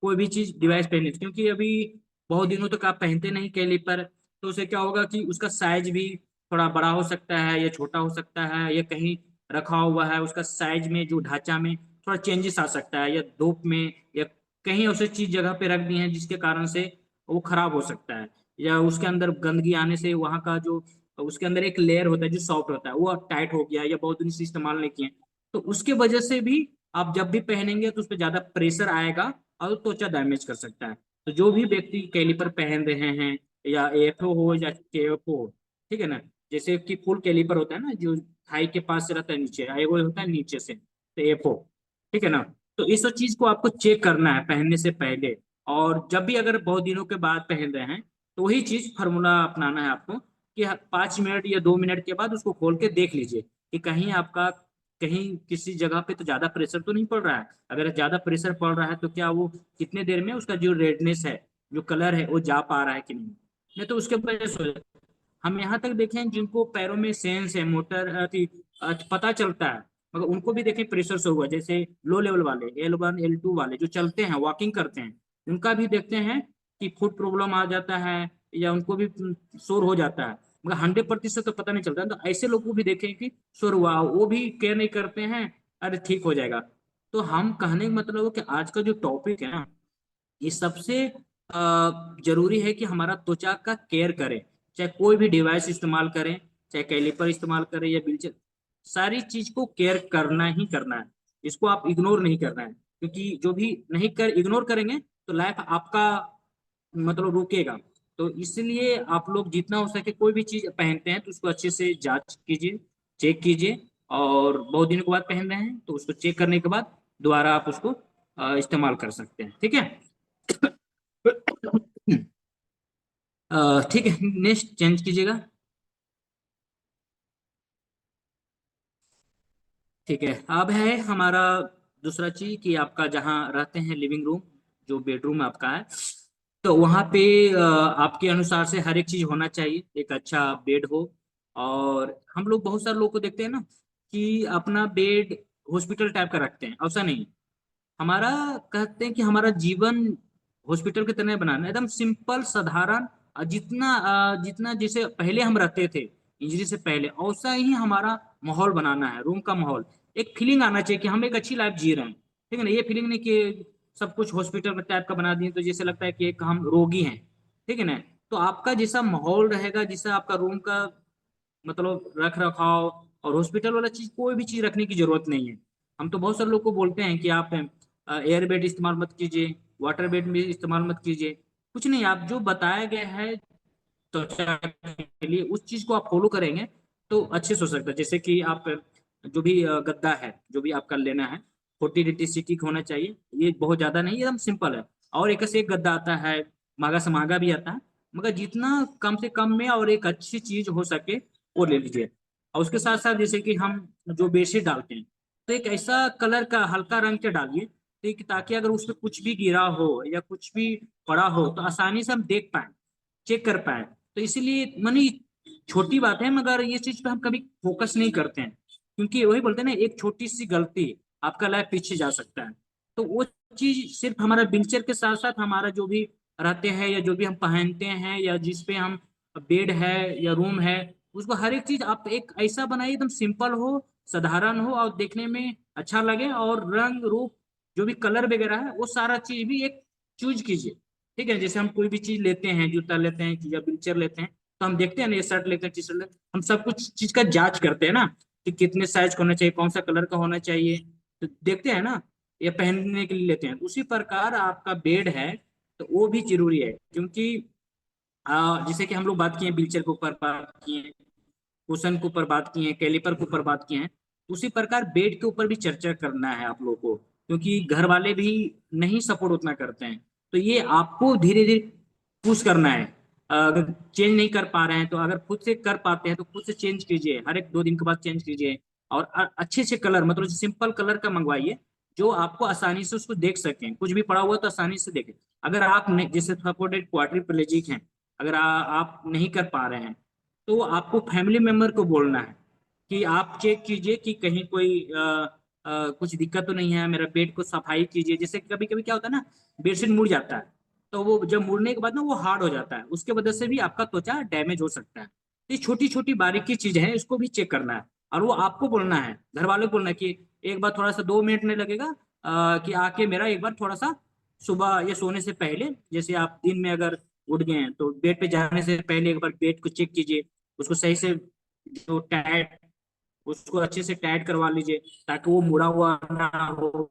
कोई भी चीज डिवाइस पहनने से। क्योंकि अभी बहुत दिनों तक आप पहनते नहीं कैलिपर, तो उससे क्या होगा कि उसका साइज भी थोड़ा बड़ा हो सकता है या छोटा हो सकता है, या कहीं रखा हुआ है उसका साइज में जो ढांचा में थोड़ा चेंजेस आ सकता है, या धूप में या कहीं ऐसी चीज जगह पे रख दी है जिसके कारण से वो खराब हो सकता है, या उसके अंदर गंदगी आने से वहां का जो उसके अंदर एक लेयर होता है जो सॉफ्ट होता है वो टाइट हो गया या बहुत दिन से इस्तेमाल नहीं किए, तो उसके वजह से भी आप जब भी पहनेंगे तो उस पर ज्यादा प्रेशर आएगा और त्वचा डैमेज कर सकता है। तो जो भी व्यक्ति कैलिपर पहन रहे हैं, या एफओ हो या केएफओ हो, ठीक है ना, जैसे कि फुल कैलिपर होता है ना जो थाई के पास से रहता है नीचे, एगो होता है नीचे से, तो एफओ, ठीक है ना। तो इस सब चीज को आपको चेक करना है पहनने से पहले, और जब भी अगर बहुत दिनों के बाद पहन रहे हैं तो वही चीज फार्मूला अपनाना है आपको कि 5 मिनट या 2 मिनट के बाद उसको खोल के देख लीजिए कि कहीं आपका कहीं किसी जगह पे तो ज्यादा प्रेशर तो नहीं पड़ रहा है। अगर ज्यादा प्रेशर पड़ रहा है तो क्या वो कितने देर में उसका जो रेडनेस है, जो कलर है, वो जा पा रहा है कि नहीं तो उसके वजह से हो जाता है। हम यहाँ तक देखें जिनको पैरों में सेंस है, मोटर पता चलता है, मगर उनको भी देखें प्रेशर से हुआ, जैसे लो लेवल वाले L1 L2 वाले जो चलते हैं, वॉकिंग करते हैं, उनका भी देखते हैं कि फुट प्रॉब्लम आ जाता है, या उनको भी शोर हो जाता है, मगर 100% तो पता नहीं चलता। तो ऐसे लोग को भी देखें कि शोर हुआ, वो भी केयर नहीं करते हैं, अरे ठीक हो जाएगा। तो हम कहने का मतलब है कि आज का जो टॉपिक है ना, ये सबसे जरूरी है कि हमारा त्वचा का केयर करें, चाहे कोई भी डिवाइस इस्तेमाल करें, चाहे कैलिपर इस्तेमाल करें या व्हीलचेयर, सारी चीज को केयर करना ही करना है। इसको आप इग्नोर नहीं करना है, क्योंकि जो भी नहीं कर इग्नोर करेंगे तो लाइफ आपका मतलब रुकेगा। तो इसलिए आप लोग जितना हो सके कोई भी चीज पहनते हैं तो उसको अच्छे से जांच कीजिए, चेक कीजिए, और बहुत दिनों के बाद पहन रहे हैं तो उसको चेक करने के बाद दोबारा आप उसको इस्तेमाल कर सकते हैं, ठीक है। ठीक है, नेक्स्ट चेंज कीजिएगा। ठीक है, अब है हमारा दूसरा चीज कि आपका जहाँ रहते हैं लिविंग रूम, जो बेडरूम आपका है, तो वहाँ पे आपके अनुसार से हर एक चीज होना चाहिए। एक अच्छा बेड हो, और हम लोग बहुत सारे लोग को देखते हैं ना कि अपना बेड हॉस्पिटल टाइप का रखते हैं, ऐसा नहीं। हमारा कहते हैं कि हमारा जीवन हॉस्पिटल की तरह बनाना है, एकदम सिंपल साधारण, जितना जैसे पहले हम रहते थे इंजरी से पहले, वैसा ही हमारा माहौल बनाना है, रूम का माहौल। एक फीलिंग आना चाहिए कि हम एक अच्छी लाइफ जी रहे हैं, ठीक है ना। ये फीलिंग नहीं कि सब कुछ हॉस्पिटल टाइप का बना दिए तो जैसे लगता है कि एक हम रोगी हैं, ठीक है ना। तो आपका जैसा माहौल रहेगा, जैसा आपका रूम का मतलब रख रखाव, और हॉस्पिटल वाला चीज कोई भी चीज रखने की जरूरत नहीं है। हम तो बहुत सारे लोग को बोलते हैं कि आप एयर बेड इस्तेमाल मत कीजिए, वाटर बेड भी इस्तेमाल मत कीजिए, कुछ नहीं, आप जो बताया गया है त्वचा के लिए उस चीज को आप फॉलो करेंगे तो अच्छे से हो सकता है। जैसे कि आप जो भी गद्दा है जो भी आपका लेना है, 40 80 का होना चाहिए, ये बहुत ज्यादा नहीं, एकदम सिंपल है। और एक से एक गद्दा आता है, महंगा से महंगा भी आता है, मगर जितना कम से कम में और एक अच्छी चीज हो सके वो ले लीजिए। और उसके साथ साथ जैसे कि हम जो बेडशीट डालते हैं तो एक ऐसा कलर का हल्का रंग के डालिए, ताकि अगर उस पर कुछ भी गिरा हो या कुछ भी पड़ा हो तो आसानी से हम देख पाए, चेक कर पाए। तो इसीलिए मानी छोटी बात है, मगर ये चीज पे हम कभी फोकस नहीं करते हैं, क्योंकि वही बोलते हैं ना, एक छोटी सी गलती आपका लाइफ पीछे जा सकता है। तो वो चीज सिर्फ हमारा व्हीलचेयर के साथ साथ हमारा जो भी रहते हैं या जो भी हम पहनते हैं या जिस पे हम बेड है या रूम है, उसको हर एक चीज आप एक ऐसा बनाइए एकदम सिंपल हो, साधारण हो और देखने में अच्छा लगे, और रंग रूप जो भी कलर वगैरह है वो सारा चीज भी एक चूज कीजिए। ठीक है, जैसे हम कोई भी चीज लेते हैं, जूता लेते हैं या व्हीलचेयर लेते हैं, तो हम देखते हैं ना, ये शर्ट लेते हैं, टी शर्ट लेते हैं, हम सब कुछ चीज का जांच करते हैं ना, कि कितने साइज का होना चाहिए, कौन सा कलर का होना चाहिए, तो देखते हैं ना, ये पहनने के लिए लेते हैं। उसी प्रकार आपका बेड है तो वो भी जरूरी है, क्योंकि जैसे कि हम लोग बात किए व्हीलचेयर के ऊपर बात किए, कुशन के ऊपर बात की है, कैलिपर के ऊपर बात की है, उसी प्रकार बेड के ऊपर भी चर्चा करना है आप लोगों को, क्योंकि घर वाले भी नहीं सपोर्ट उतना करते हैं। तो ये आपको धीरे धीरे पुश करना है। अगर चेंज नहीं कर पा रहे हैं तो अगर खुद से कर पाते हैं तो खुद से चेंज कीजिए, हर एक 2 दिन के बाद चेंज कीजिए। और अच्छे से कलर, मतलब सिंपल कलर का मंगवाइए, जो आपको आसानी से उसको देख सकें, कुछ भी पड़ा हुआ तो आसानी से देखें। अगर आप जैसे सपोर्टेड क्वाड्रिप्लेजिक हैं, अगर आप नहीं कर पा रहे हैं, तो आपको फैमिली मेंबर को बोलना है कि आप चेक कीजिए कि कहीं कोई कुछ दिक्कत तो नहीं है, मेरा बेड को सफाई कीजिए। जैसे कभी कभी क्या होता है ना, बेडशीट मुड़ जाता है, तो वो जब मुड़ने के बाद ना वो हार्ड हो जाता है, उसके वजह से भी आपका त्वचा डैमेज हो सकता है। ये छोटी छोटी बारीकी चीज है, इसको भी चेक करना है। और वो आपको बोलना है, घर वालों को बोलना है कि एक बार थोड़ा सा 2 मिनट नहीं लगेगा, कि आके मेरा एक बार थोड़ा सा सुबह या सोने से पहले, जैसे आप दिन में अगर उठ गए हैं तो बेड पे जाने से पहले एक बार बेड को चेक कीजिए, उसको सही से जो टाइट, उसको अच्छे से टाइट करवा लीजिए, ताकि वो मुड़ा हुआ ना हो।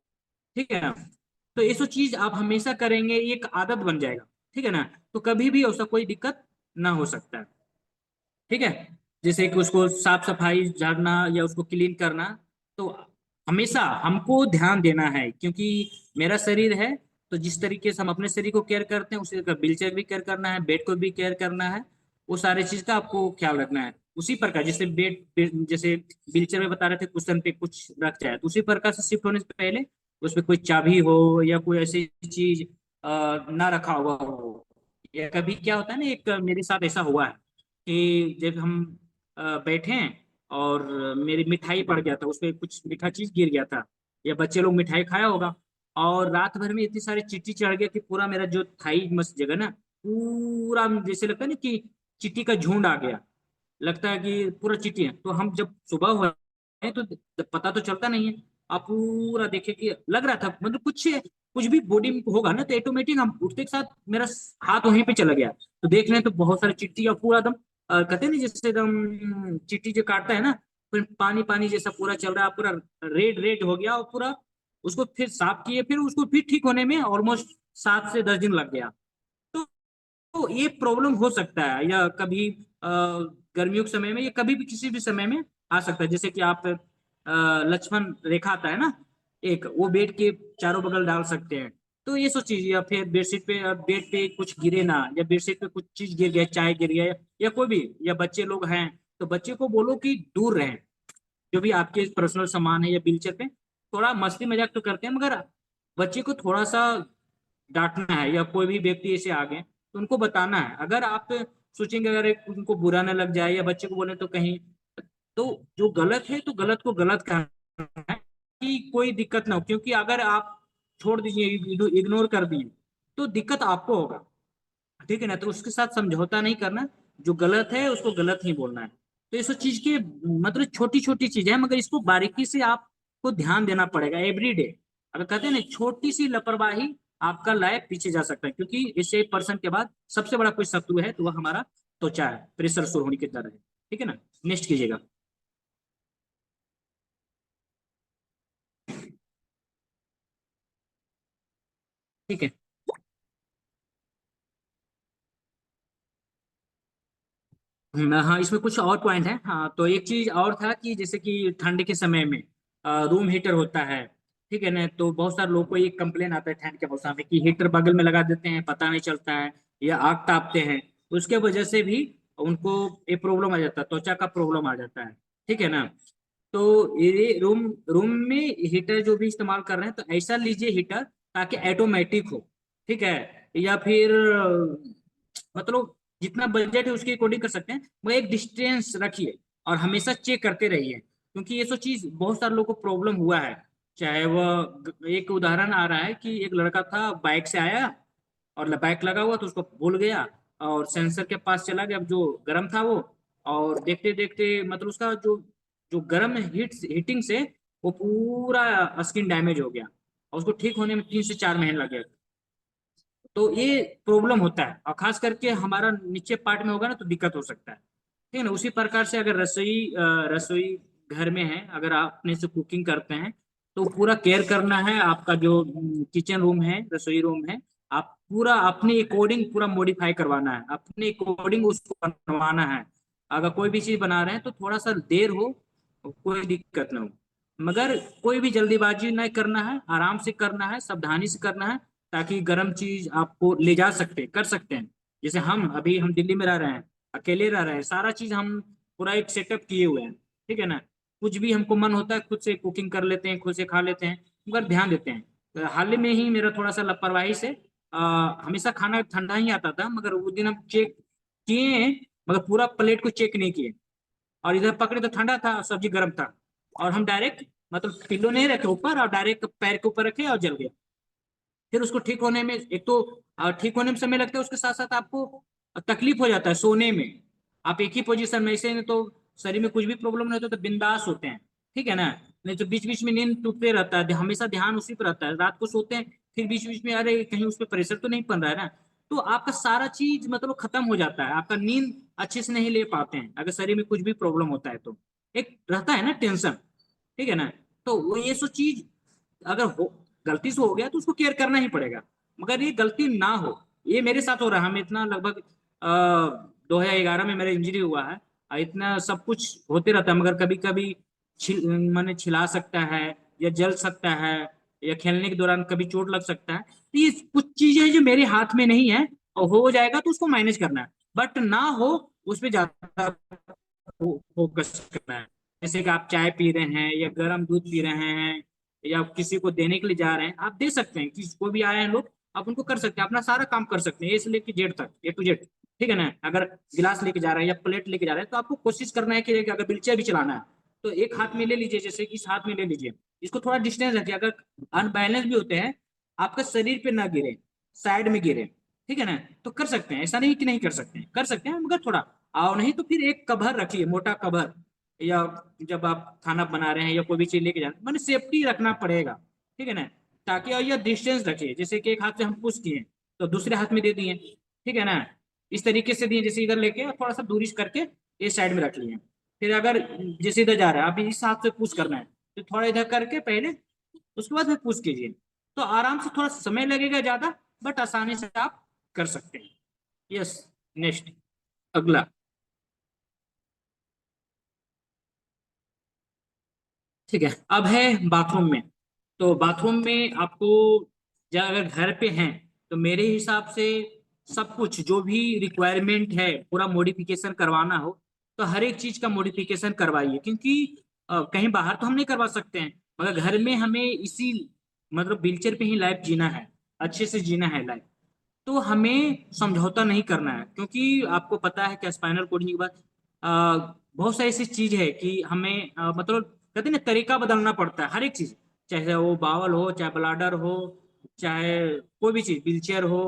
ठीक है ना, तो ये सब चीज आप हमेशा करेंगे, ये एक आदत बन जाएगा। ठीक है ना, तो कभी भी ऐसा कोई दिक्कत ना हो सकता है। ठीक है, जैसे कि उसको साफ सफाई झाड़ना या उसको क्लीन करना, तो हमेशा हमको ध्यान देना है, क्योंकि मेरा शरीर है, तो जिस तरीके से हम अपने शरीर को केयर करते हैं, उसी तरह व्हीलचेयर भी केयर करना है, बेड को भी केयर करना है, वो सारे चीज का आपको ख्याल रखना है। उसी प्रकार जैसे जैसे व्हीलचेयर में बता रहे थे कुशन पे कुछ रख जाए, तो उसी प्रकार से शिफ्ट होने से पहले उस पर कोई चाबी हो या कोई ऐसी चीज ना रखा हुआ हो। या कभी क्या होता है ना, एक मेरे साथ ऐसा हुआ है कि जब हम बैठे हैं और मेरी मिठाई पड़ गया था, उस पर कुछ मीठा चीज गिर गया था, या बच्चे लोग मिठाई खाया होगा, और रात भर में इतनी सारी चींटी चढ़ गया कि पूरा मेरा जो थाई मस्त जगह ना, पूरा जैसे लगता है ना कि चींटी का झुंड आ गया, लगता है कि पूरा चींटी है। तो हम जब सुबह हुआ है तो पता तो चलता नहीं है, आप पूरा देखे कि लग रहा था, मतलब कुछ कुछ भी बॉडी में होगा ना, तो ऑटोमेटिक हम उठते के साथ मेरा हाथ वहीं पे चला गया, तो देख रहे हैं तो बहुत सारी चिट्ठी, और पूरा एकदम कहते हैं ना जैसे एकदम चिट्ठी जो काटता है ना, फिर पानी पानी जैसा पूरा चल रहा है, पूरा रेड रेड हो गया, और पूरा उसको फिर साफ किए, फिर उसको फिर ठीक होने में ऑलमोस्ट 7 से 10 दिन लग गया। तो ये प्रॉब्लम हो सकता है, या कभी गर्मियों के समय में, या कभी भी किसी भी समय में आ सकता है। जैसे कि आप लक्ष्मण रेखा आता है ना, एक वो बेड के चारों बगल डाल सकते हैं। तो ये सब चीज, या फिर बेडशीट पे, बेड पे कुछ गिरे ना, या बेडशीट पे कुछ चीज गिर गया, चाय गिर गया, या कोई भी, या बच्चे लोग हैं तो बच्चे को बोलो कि दूर रहें। जो भी आपके पर्सनल सामान है या व्हीलचेयर पे, थोड़ा मस्ती मजाक तो करते हैं, मगर बच्चे को थोड़ा सा डांटना है, या कोई भी व्यक्ति ऐसे आ गए तो उनको बताना है। अगर आप सोचेंगे अगर उनको बुरा ना लग जाए या बच्चे को बोले तो कहीं, तो जो गलत है तो गलत को गलत कहना है, कि कोई दिक्कत ना हो, क्योंकि अगर आप छोड़ दीजिए, इग्नोर कर दिए, तो दिक्कत आपको होगा। ठीक है ना, तो उसके साथ समझौता नहीं करना, जो गलत है उसको गलत ही बोलना है। तो ये सब चीज के मतलब छोटी छोटी चीजें हैं, मगर इसको बारीकी से आपको ध्यान देना पड़ेगा एवरी डे। अगर कहते हैं ना, छोटी सी लापरवाही आपका लाइफ पीछे जा सकता है, क्योंकि इसे पर्सन के बाद सबसे बड़ा कोई शत्रु है तो वह हमारा त्वचा है, प्रेशर शुरू होने की तरह है। ठीक है ना, नेक्स्ट कीजिएगा। ठीक है। हाँ, इसमें कुछ और पॉइंट है। हाँ, तो एक चीज और था कि जैसे कि ठंड के समय में रूम हीटर होता है। ठीक है ना, तो बहुत सारे लोगों को ये कंप्लेन आता है ठंड के मौसम में कि हीटर बगल में लगा देते हैं, पता नहीं चलता है, या आग तापते हैं, उसके वजह से भी उनको ये प्रॉब्लम आ जाता है, त्वचा का प्रॉब्लम आ जाता है। ठीक है ना, तो ये रूम रूम में हीटर जो भी इस्तेमाल कर रहे हैं तो ऐसा लीजिए हीटर ताकि ऑटोमेटिक हो। ठीक है, या फिर मतलब जितना बजट है उसके अकॉर्डिंग कर सकते हैं, मगर एक डिस्टेंस रखिए और हमेशा चेक करते रहिए, क्योंकि ये सब चीज बहुत सारे लोगों को प्रॉब्लम हुआ है। चाहे वह एक उदाहरण आ रहा है कि एक लड़का था, बाइक से आया और बाइक लगा हुआ तो उसको भूल गया और सेंसर के पास चला गया जो गर्म था वो, और देखते देखते मतलब उसका जो जो गर्म हीटिंग से वो पूरा स्किन डैमेज हो गया और उसको ठीक होने में 3 से 4 महीने लगे। तो ये प्रॉब्लम होता है और खास करके हमारा नीचे पार्ट में होगा ना तो दिक्कत हो सकता है। ठीक है ना। उसी प्रकार से अगर रसोई घर में है, अगर आप अपने से कुकिंग करते हैं तो पूरा केयर करना है। आपका जो किचन रूम है, रसोई रूम है, आप पूरा अपने अकॉर्डिंग पूरा मॉडिफाई करवाना है, अपने अकॉर्डिंग उसको बनवाना है। अगर कोई भी चीज बना रहे हैं तो थोड़ा सा देर हो, कोई दिक्कत ना हो, मगर कोई भी जल्दीबाजी नहीं करना है, आराम से करना है, सावधानी से करना है, ताकि गर्म चीज आपको ले जा सकते कर सकते हैं। जैसे हम दिल्ली में रह रहे हैं, अकेले रह रहे हैं, सारा चीज हम पूरा एक सेटअप किए हुए हैं। ठीक है ना। कुछ भी हमको मन होता है खुद से कुकिंग कर लेते हैं, खुद से खा लेते हैं, मगर ध्यान देते हैं। तो हाल ही में ही मेरा थोड़ा सा लापरवाही से हमेशा खाना ठंडा ही आता था, मगर उस दिन हम चेक किए, मगर पूरा प्लेट को चेक नहीं किए, और इधर पकड़े तो ठंडा था, सब्जी गर्म था, और हम डायरेक्ट मतलब पिल्लो नहीं रखे ऊपर और डायरेक्ट पैर के ऊपर रखे और जल गया। फिर उसको ठीक होने में एक तो ठीक होने में समय लगता है, उसके साथ साथ आपको तकलीफ हो जाता है सोने में। आप एक ही पोजीशन में, ऐसे नहीं तो शरीर में कुछ भी प्रॉब्लम नहीं होता तो बिंदास होते हैं। ठीक है ना। नहीं तो बीच बीच में नींद टूटते रहता है, हमेशा ध्यान उसी पर रहता है, रात को सोते हैं फिर बीच बीच में अरे कहीं उस पर प्रेशर तो नहीं बन रहा है ना, तो आपका सारा चीज मतलब खत्म हो जाता है, आपका नींद अच्छे से नहीं ले पाते हैं अगर शरीर में कुछ भी प्रॉब्लम होता है तो। एक रहता है ना टेंशन। ठीक है ना। तो वो ये सब चीज अगर हो गलती से हो गया तो उसको केयर करना ही पड़ेगा, मगर ये गलती ना हो। ये मेरे साथ हो रहा है, हम इतना लगभग 2011 में मेरा इंजरी हुआ है, इतना सब कुछ होते रहता है, मगर कभी कभी माने छिला सकता है या जल सकता है, या खेलने के दौरान कभी चोट लग सकता है, तो ये कुछ चीजें जो मेरे हाथ में नहीं है, और हो जाएगा तो उसको मैनेज करना है, बट ना हो उस पर ज्यादा फोकस करना है। जैसे कि आप चाय पी रहे हैं या गर्म दूध पी रहे हैं या किसी को देने के लिए जा रहे हैं, आप दे सकते हैं, किसी को भी आए हैं लोग, आप उनको कर सकते हैं, अपना सारा काम कर सकते हैं, ए से लेके जेड तक, A to Z। ठीक है ना। अगर गिलास लेके जा रहे हैं या प्लेट लेके जा रहे हैं तो आपको कोशिश करना है कि अगर व्हीलचेयर भी चलाना है तो एक हाथ में ले लीजिए, जैसे कि इस हाथ में ले लीजिए, इसको थोड़ा डिस्टेंस रखिए, अगर अनबैलेंस भी होते हैं आपका शरीर पे ना गिरे, साइड में गिरे। ठीक है ना। तो कर सकते हैं, ऐसा नहीं कि नहीं कर सकते हैं, कर सकते हैं, मगर थोड़ा आओ, नहीं तो फिर एक कवर रखिए, मोटा कवर, या जब आप खाना बना रहे हैं या कोई भी चीज लेके जा रहे हैं, मैंने सेफ्टी रखना पड़ेगा। ठीक है ना। ताकि, और यह डिस्टेंस रखिए, जैसे कि एक हाथ से हम पुश किए तो दूसरे हाथ में दे दिए। ठीक है ना। इस तरीके से दिए, जैसे इधर लेके और थोड़ा सा दूरी करके इस साइड में रख लिए। फिर अगर जैसे इधर जा रहा है, अभी इस हाथ से पुश करना है तो थोड़ा इधर करके पहले, उसके बाद फिर पुश कीजिए, तो आराम से, थोड़ा समय लगेगा ज्यादा, बट आसानी से आप कर सकते हैं। यस। नेक्स्ट, अगला। ठीक है, अब है बाथरूम में। तो बाथरूम में आपको, जब अगर घर पे हैं तो मेरे हिसाब से सब कुछ जो भी रिक्वायरमेंट है पूरा मॉडिफिकेशन करवाना हो तो हर एक चीज का मॉडिफिकेशन करवाइए, क्योंकि कहीं बाहर तो हम नहीं करवा सकते हैं, मगर घर में हमें इसी मतलब व्हीलचेयर पे ही लाइफ जीना है, अच्छे से जीना है लाइफ। तो हमें समझौता नहीं करना है, क्योंकि आपको पता है कि स्पाइनल कोड के बाद बहुत सारी ऐसी चीज है कि हमें मतलब कहते हैं ना, तरीका बदलना पड़ता है हर एक चीज, चाहे वो बावल हो, चाहे ब्लाडर हो, चाहे कोई भी चीज, व्हीलचेयर हो,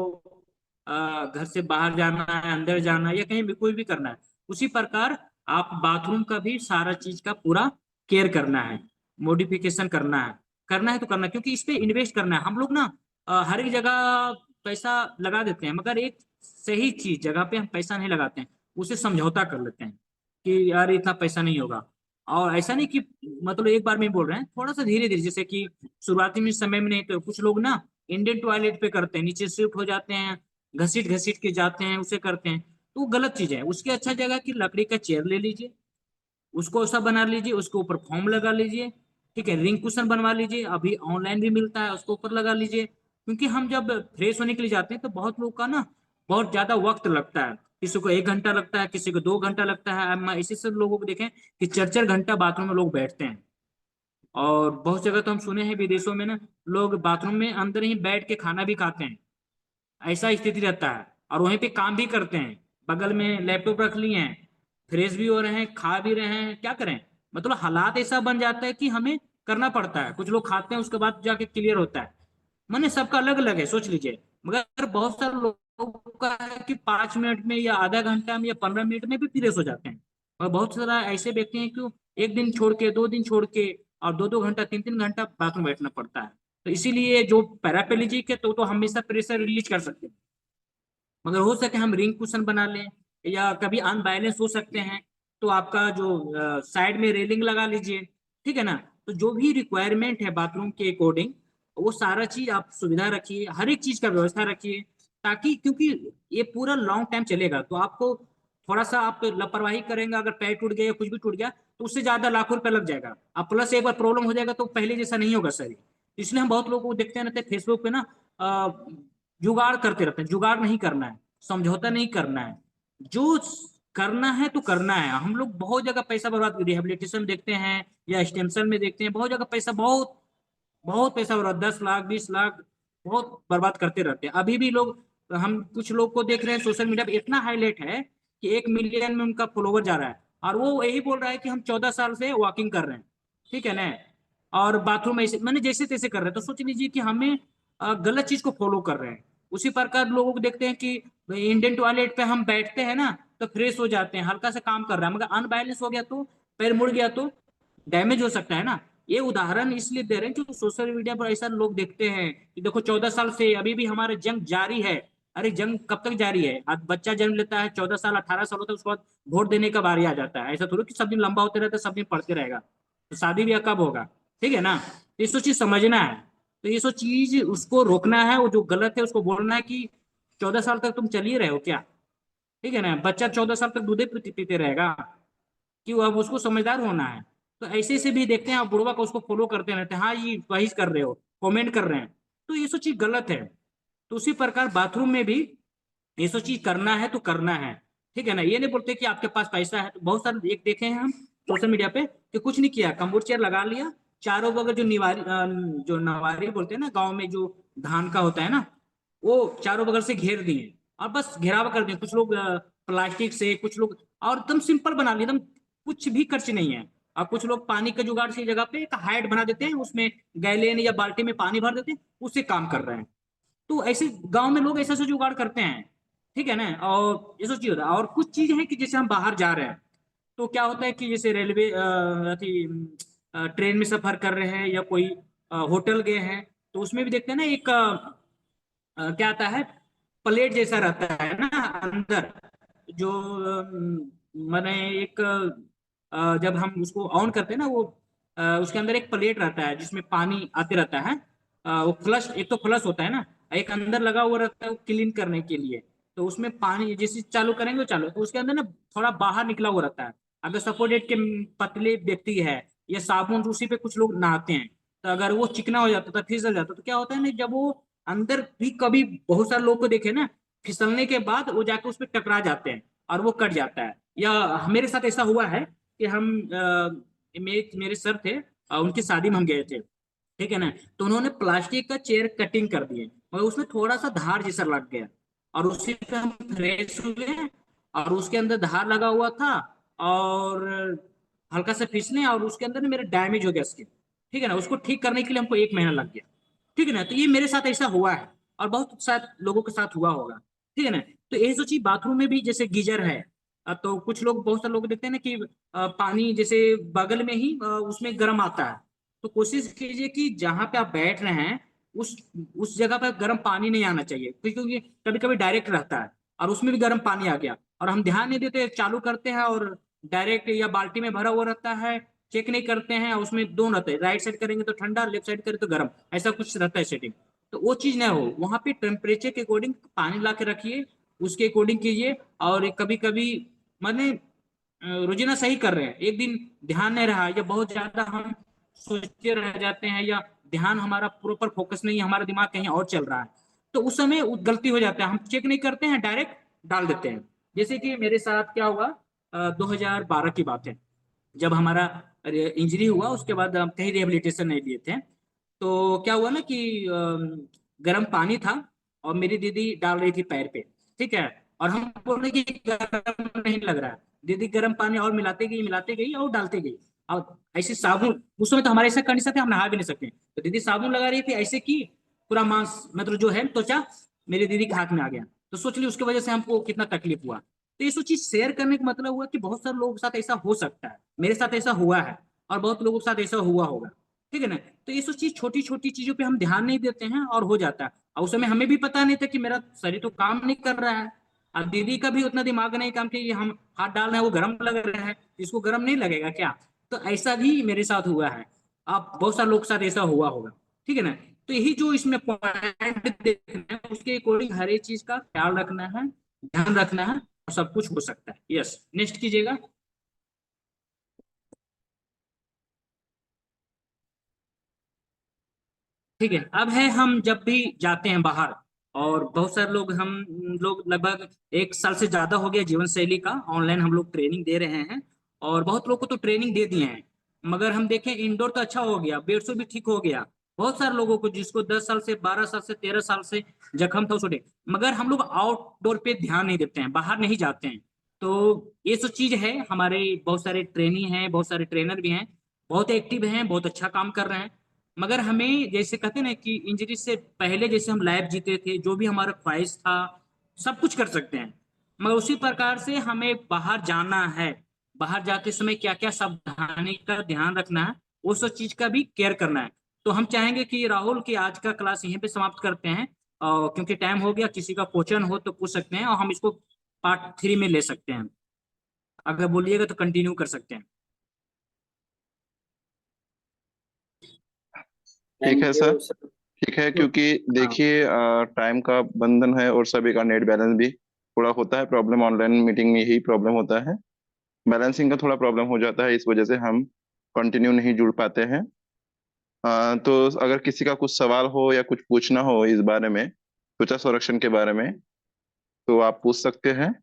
घर से बाहर जाना है, अंदर जाना है, या कहीं भी कोई भी करना है। उसी प्रकार आप बाथरूम का भी सारा चीज का पूरा केयर करना है, मॉडिफिकेशन करना है तो करना है, क्योंकि इस पे इन्वेस्ट करना है। हम लोग ना हर एक जगह पैसा लगा देते हैं, मगर एक सही चीज जगह पे हम पैसा नहीं लगाते हैं, उसे समझौता कर लेते हैं कि यार इतना पैसा नहीं होगा। और ऐसा नहीं कि मतलब एक बार में ही बोल रहे हैं, थोड़ा सा धीरे धीरे, जैसे कि शुरुआती में समय में नहीं, तो कुछ लोग ना इंडियन टॉयलेट पे करते हैं, नीचे शिफ्ट हो जाते हैं, घसीट घसीट के जाते हैं, उसे करते हैं, तो वो गलत चीज है। उसके अच्छा जगह की लकड़ी का चेयर ले लीजिए, उसको ऐसा बना लीजिए, उसके ऊपर फोम लगा लीजिए। ठीक है, रिंग कुशन बनवा लीजिए, अभी ऑनलाइन भी मिलता है, उसको ऊपर लगा लीजिए, क्योंकि हम जब फ्रेश होने के लिए जाते हैं तो बहुत लोग का ना बहुत ज्यादा वक्त लगता है, किसी को 1 घंटा लगता है, किसी को 2 घंटा लगता है। मैं इसी से लोगों को देखें कि 4 4 घंटा बाथरूम में लोग बैठते हैं, और बहुत जगह तो हम सुने हैं विदेशों में ना, लोग बाथरूम में अंदर ही बैठ के खाना भी खाते हैं, ऐसा स्थिति रहता है, और वहीं पे काम भी करते हैं, बगल में लैपटॉप रख लिए हैं, फ्रेश भी हो रहे हैं, खा भी रहे हैं, क्या करें। मतलब हालात ऐसा बन जाता है कि हमें करना पड़ता है। कुछ लोग खाते हैं उसके बाद जाके क्लियर होता है। माने सबका अलग अलग है, सोच लीजिए। मगर बहुत सारे लोगों का है कि 5 मिनट में या आधा घंटा में या 15 मिनट में भी फ्रेश हो जाते हैं। और बहुत सारा ऐसे व्यक्ति हैं कि एक दिन छोड़ के, 2 दिन छोड़ के, और 2-2 घंटा, 3-3 घंटा बाथरूम बैठना पड़ता है। तो इसीलिए जो पैरापेलेजिक है तो हमेशा प्रेशर रिलीज कर सकते हैं। मगर हो सके हम रिंग कुशन बना लें, या कभी अनबैलेंस हो सकते हैं तो आपका जो साइड में रेलिंग लगा लीजिए, ठीक है ना। तो जो भी रिक्वायरमेंट है बाथरूम के अकॉर्डिंग, वो सारा चीज आप सुविधा रखिए, हर एक चीज का व्यवस्था रखिए, ताकि क्योंकि ये पूरा लॉन्ग टाइम चलेगा। तो आपको थोड़ा सा आप लापरवाही करेंगे, अगर पैर टूट गया या कुछ भी टूट गया, तो उससे ज्यादा लाखों रुपए लग जाएगा। अब प्लस एक बार प्रॉब्लम हो जाएगा तो पहले जैसा नहीं होगा सर। इसलिए हम बहुत लोगों को देखते हैं रहते फेसबुक पे ना, जुगाड़ करते रहते हैं। जुगाड़ नहीं करना है, समझौता नहीं करना है, जो करना है तो करना है। हम लोग बहुत जगह पैसा बर्बाद, रिहेबिलिटेशन देखते हैं या स्टेम सेल में देखते हैं, बहुत जगह पैसा, बहुत बहुत पैसा बर्बाद, 10 लाख 20 लाख बहुत बर्बाद करते रहते हैं। अभी भी लोग, हम कुछ लोग को देख रहे हैं सोशल मीडिया पे, इतना हाईलाइट है कि 1 मिलियन में उनका फॉलोवर जा रहा है, और वो यही बोल रहा है कि हम 14 साल से वॉकिंग कर रहे हैं, ठीक है ना, और बाथरूम ऐसे मैंने जैसे तैसे कर रहे हैं। तो सोच लीजिए कि हमें गलत चीज को फॉलो कर रहे हैं। उसी प्रकार लोगों को देखते हैं कि इंडियन टॉयलेट पे हम बैठते हैं ना तो फ्रेश हो जाते हैं, हल्का सा काम कर रहा है, मगर अनबैलेंस हो गया तो, पैर मुड़ गया तो डैमेज हो सकता है ना। ये उदाहरण इसलिए दे रहे हैं क्योंकि सोशल मीडिया पर ऐसा लोग देखते हैं कि देखो 14 साल से अभी भी हमारा जंग जारी है। अरे जंग कब तक जारी है? आज बच्चा जन्म लेता है, 14 साल 18 साल होता है, उसके बाद वोट देने का बारी आ जाता है। ऐसा थोड़ी कि सब दिन लंबा होते रहता है, सब दिन पढ़ते रहेगा। तो शादी ब्याह कब होगा? ठीक है ना। तो ये सब चीज समझना है। तो ये सब चीज उसको रोकना है, वो जो गलत है उसको बोलना है कि 14 साल तक तुम चल ही रहे हो क्या? ठीक है ना। बच्चा 14 साल तक दूधे पीते पीते रहेगा? क्यों? अब उसको समझदार होना है। तो ऐसे से भी देखते हैं आप, बुढ़वा को उसको फॉलो करते रहते हैं, हाँ ये वही कर रहे हो, कमेंट कर रहे हैं। तो ये सब चीज गलत है। तो उसी प्रकार बाथरूम में भी ये सब चीज करना है तो करना है, ठीक है ना। ये नहीं बोलते कि आपके पास पैसा है। तो बहुत सारे एक देखे हैं हम सोशल मीडिया पे कि कुछ नहीं किया, कम्बोर्ड चेयर लगा लिया, चारों बगल जो निवारी जो नवारी बोलते हैं ना गांव में, जो धान का होता है ना, वो चारों बगल से घेर दिए और बस घेराव कर दिए। कुछ लोग प्लास्टिक से, कुछ लोग और एकदम सिंपल बना लिए, एकदम कुछ भी खर्च नहीं है। और कुछ लोग पानी के जुगाड़ की जगह पे एक हाइट बना देते हैं, उसमें गैलेन या बाल्टी में पानी भर देते हैं, उससे काम कर रहे हैं। तो ऐसे गांव में लोग ऐसा से जुगाड़ करते हैं, ठीक है ना। और ये सब चीज होता है। और कुछ चीज है कि जैसे हम बाहर जा रहे हैं तो क्या होता है कि जैसे रेलवे ट्रेन में सफर कर रहे हैं या कोई होटल गए हैं, तो उसमें भी देखते हैं ना एक क्या आता है, प्लेट जैसा रहता है ना अंदर, जो माने एक जब हम उसको ऑन करते हैं ना, वो उसके अंदर एक प्लेट रहता है जिसमें पानी आते रहता है। वो फ्लश, एक तो फ्लश होता है ना, एक अंदर लगा हुआ रहता है वो क्लीन करने के लिए। तो उसमें पानी जैसे चालू करेंगे वो चालू, तो उसके अंदर ना थोड़ा बाहर निकला हुआ रहता है। अगर सपोर्टेड के पतले व्यक्ति है या साबुन, तो उसी पे कुछ लोग नहाते हैं, तो अगर वो चिकना हो जाता है, फिसल जाता है, तो क्या होता है ना, जब वो अंदर भी कभी बहुत सारे लोग को देखे ना, फिसलने के बाद वो जाके उस पर टकरा जाते हैं और वो कट जाता है। या मेरे साथ ऐसा हुआ है कि हम मेरे सर थे, उनकी शादी में हम गए थे, ठीक है ना। तो उन्होंने प्लास्टिक का चेयर कटिंग कर दिए और उसमें थोड़ा सा धार जैसा लग गया, और उसी पे हम फ्रेश हुए, और उसके अंदर धार लगा हुआ था, और हल्का सा फिसले, और उसके अंदर ना मेरा डैमेज हो गया स्किन, ठीक है ना। उसको ठीक करने के लिए हमको 1 महीना लग गया, ठीक है ना। तो ये मेरे साथ ऐसा हुआ है, और बहुत साथ लोगों के साथ हुआ होगा, ठीक है ना। तो यही सोचिए बाथरूम में भी जैसे गीजर है, तो कुछ लोग, बहुत सारे लोग देखते हैं ना कि पानी जैसे बगल में ही उसमें गर्म आता है। तो कोशिश कीजिए कि जहां पे आप बैठ रहे हैं उस उस जगह पर गर्म पानी नहीं आना चाहिए, क्योंकि कभी कभी डायरेक्ट रहता है और उसमें भी गर्म पानी आ गया, और हम ध्यान नहीं देते, चालू करते हैं और डायरेक्ट या बाल्टी में भरा हुआ रहता है, चेक नहीं करते हैं। उसमें दोनों रहते हैं, राइट साइड करेंगे तो ठंडा, लेफ्ट साइड करें तो गर्म, ऐसा कुछ रहता है सेटिंग। तो वो चीज ना हो, वहां पे टेम्परेचर के अकॉर्डिंग पानी ला के रखिए, उसके अकॉर्डिंग कीजिए। और कभी कभी मैंने रोजीना सही कर रहे हैं, एक दिन ध्यान नहीं रहा या बहुत ज्यादा हम सोचते रह जाते हैं, या ध्यान हमारा प्रॉपर फोकस नहीं है, हमारा दिमाग कहीं और चल रहा है, तो उस समय गलती हो जाता है, हम चेक नहीं करते हैं, डायरेक्ट डाल देते हैं। जैसे कि मेरे साथ क्या हुआ, 2012 की बात है, जब हमारा इंजरी हुआ, उसके बाद हम कहीं रिहेबिलिटेशन नहीं लिए थे। तो क्या हुआ ना कि गर्म पानी था और मेरी दीदी डाल रही थी पैर पे, ठीक है। और हम बोल रहे कि गर्म नहीं लग रहा है। दीदी गर्म पानी और मिलाते गई और डालते गई। और ऐसे साबुन, उस समय तो हमारे ऐसा कंडीशन थे हम नहा भी नहीं सकते, तो दीदी साबुन लगा रही थी ऐसे की, पूरा मांस मतलब जो है त्वचा मेरी दीदी के हाथ में आ गया। तो सोच ली उसकी वजह से हमको कितना तकलीफ हुआ। तो ये सब चीज शेयर करने का मतलब हुआ कि बहुत सारे लोगों के साथ ऐसा हो सकता है, मेरे साथ ऐसा हुआ है और बहुत लोगों के साथ ऐसा हुआ होगा। ठीक है ना। तो ये सब चीज छोटी छोटी चीजों पे हम ध्यान नहीं देते हैं और हो जाता है। और उस समय हमें भी पता नहीं था कि मेरा शरीर तो काम नहीं कर रहा है। अब दीदी का भी उतना दिमाग नहीं काम कि हम हाथ डाल रहे हैं वो गर्म लग रहा है, इसको गर्म नहीं लगेगा क्या। तो ऐसा भी मेरे साथ हुआ है, आप बहुत सारे लोग के साथ ऐसा हुआ होगा। ठीक है ना। तो यही जो इसमें पॉइंट देखना है, उसके अकॉर्डिंग हर एक चीज का ख्याल रखना है, ध्यान रखना है, और सब कुछ हो सकता है। यस, नेक्स्ट कीजिएगा। ठीक है। अब है हम जब भी जाते हैं बाहर, और बहुत सारे लोग, हम लोग लगभग 1 साल से ज्यादा हो गया जीवन शैली का ऑनलाइन हम लोग ट्रेनिंग दे रहे हैं। और बहुत लोग को तो ट्रेनिंग दे दिए हैं, मगर हम देखें इंडोर तो अच्छा हो गया, बेड भी ठीक हो गया। बहुत सारे लोगों को जिसको 10 साल से 12 साल से 13 साल से जख्म था उसको मगर हम लोग आउटडोर पे ध्यान नहीं देते हैं, बाहर नहीं जाते हैं। तो ये सब चीज है, हमारे बहुत सारे ट्रेनी हैं, बहुत सारे ट्रेनर भी हैं, बहुत एक्टिव हैं, बहुत अच्छा काम कर रहे हैं। मगर हमें जैसे कहते हैं ना कि इंजरी से पहले जैसे हम लाइफ जीते थे, जो भी हमारा ख्वाहिश था सब कुछ कर सकते हैं। मगर उसी प्रकार से हमें बाहर जाना है, बाहर जाते समय क्या क्या सावधानी का ध्यान रखना है, वो सब चीज का भी केयर करना है। तो हम चाहेंगे कि राहुल की आज का क्लास यहीं पे समाप्त करते हैं, और क्योंकि टाइम हो गया, किसी का क्वेश्चन हो तो पूछ सकते हैं, और हम इसको पार्ट 3 में ले सकते हैं। अगर बोलिएगा तो कंटिन्यू कर सकते हैं। ठीक है थैंक सर। You sir. ठीक है, क्योंकि हाँ। देखिए टाइम का बंधन है और सभी का नेट बैलेंस भी थोड़ा होता है प्रॉब्लम, ऑनलाइन मीटिंग में यही प्रॉब्लम होता है, बैलेंसिंग का थोड़ा प्रॉब्लम हो जाता है, इस वजह से हम कंटिन्यू नहीं जुड़ पाते हैं। तो अगर किसी का कुछ सवाल हो या कुछ पूछना हो इस बारे में, त्वचा संरक्षण के बारे में, तो आप पूछ सकते हैं।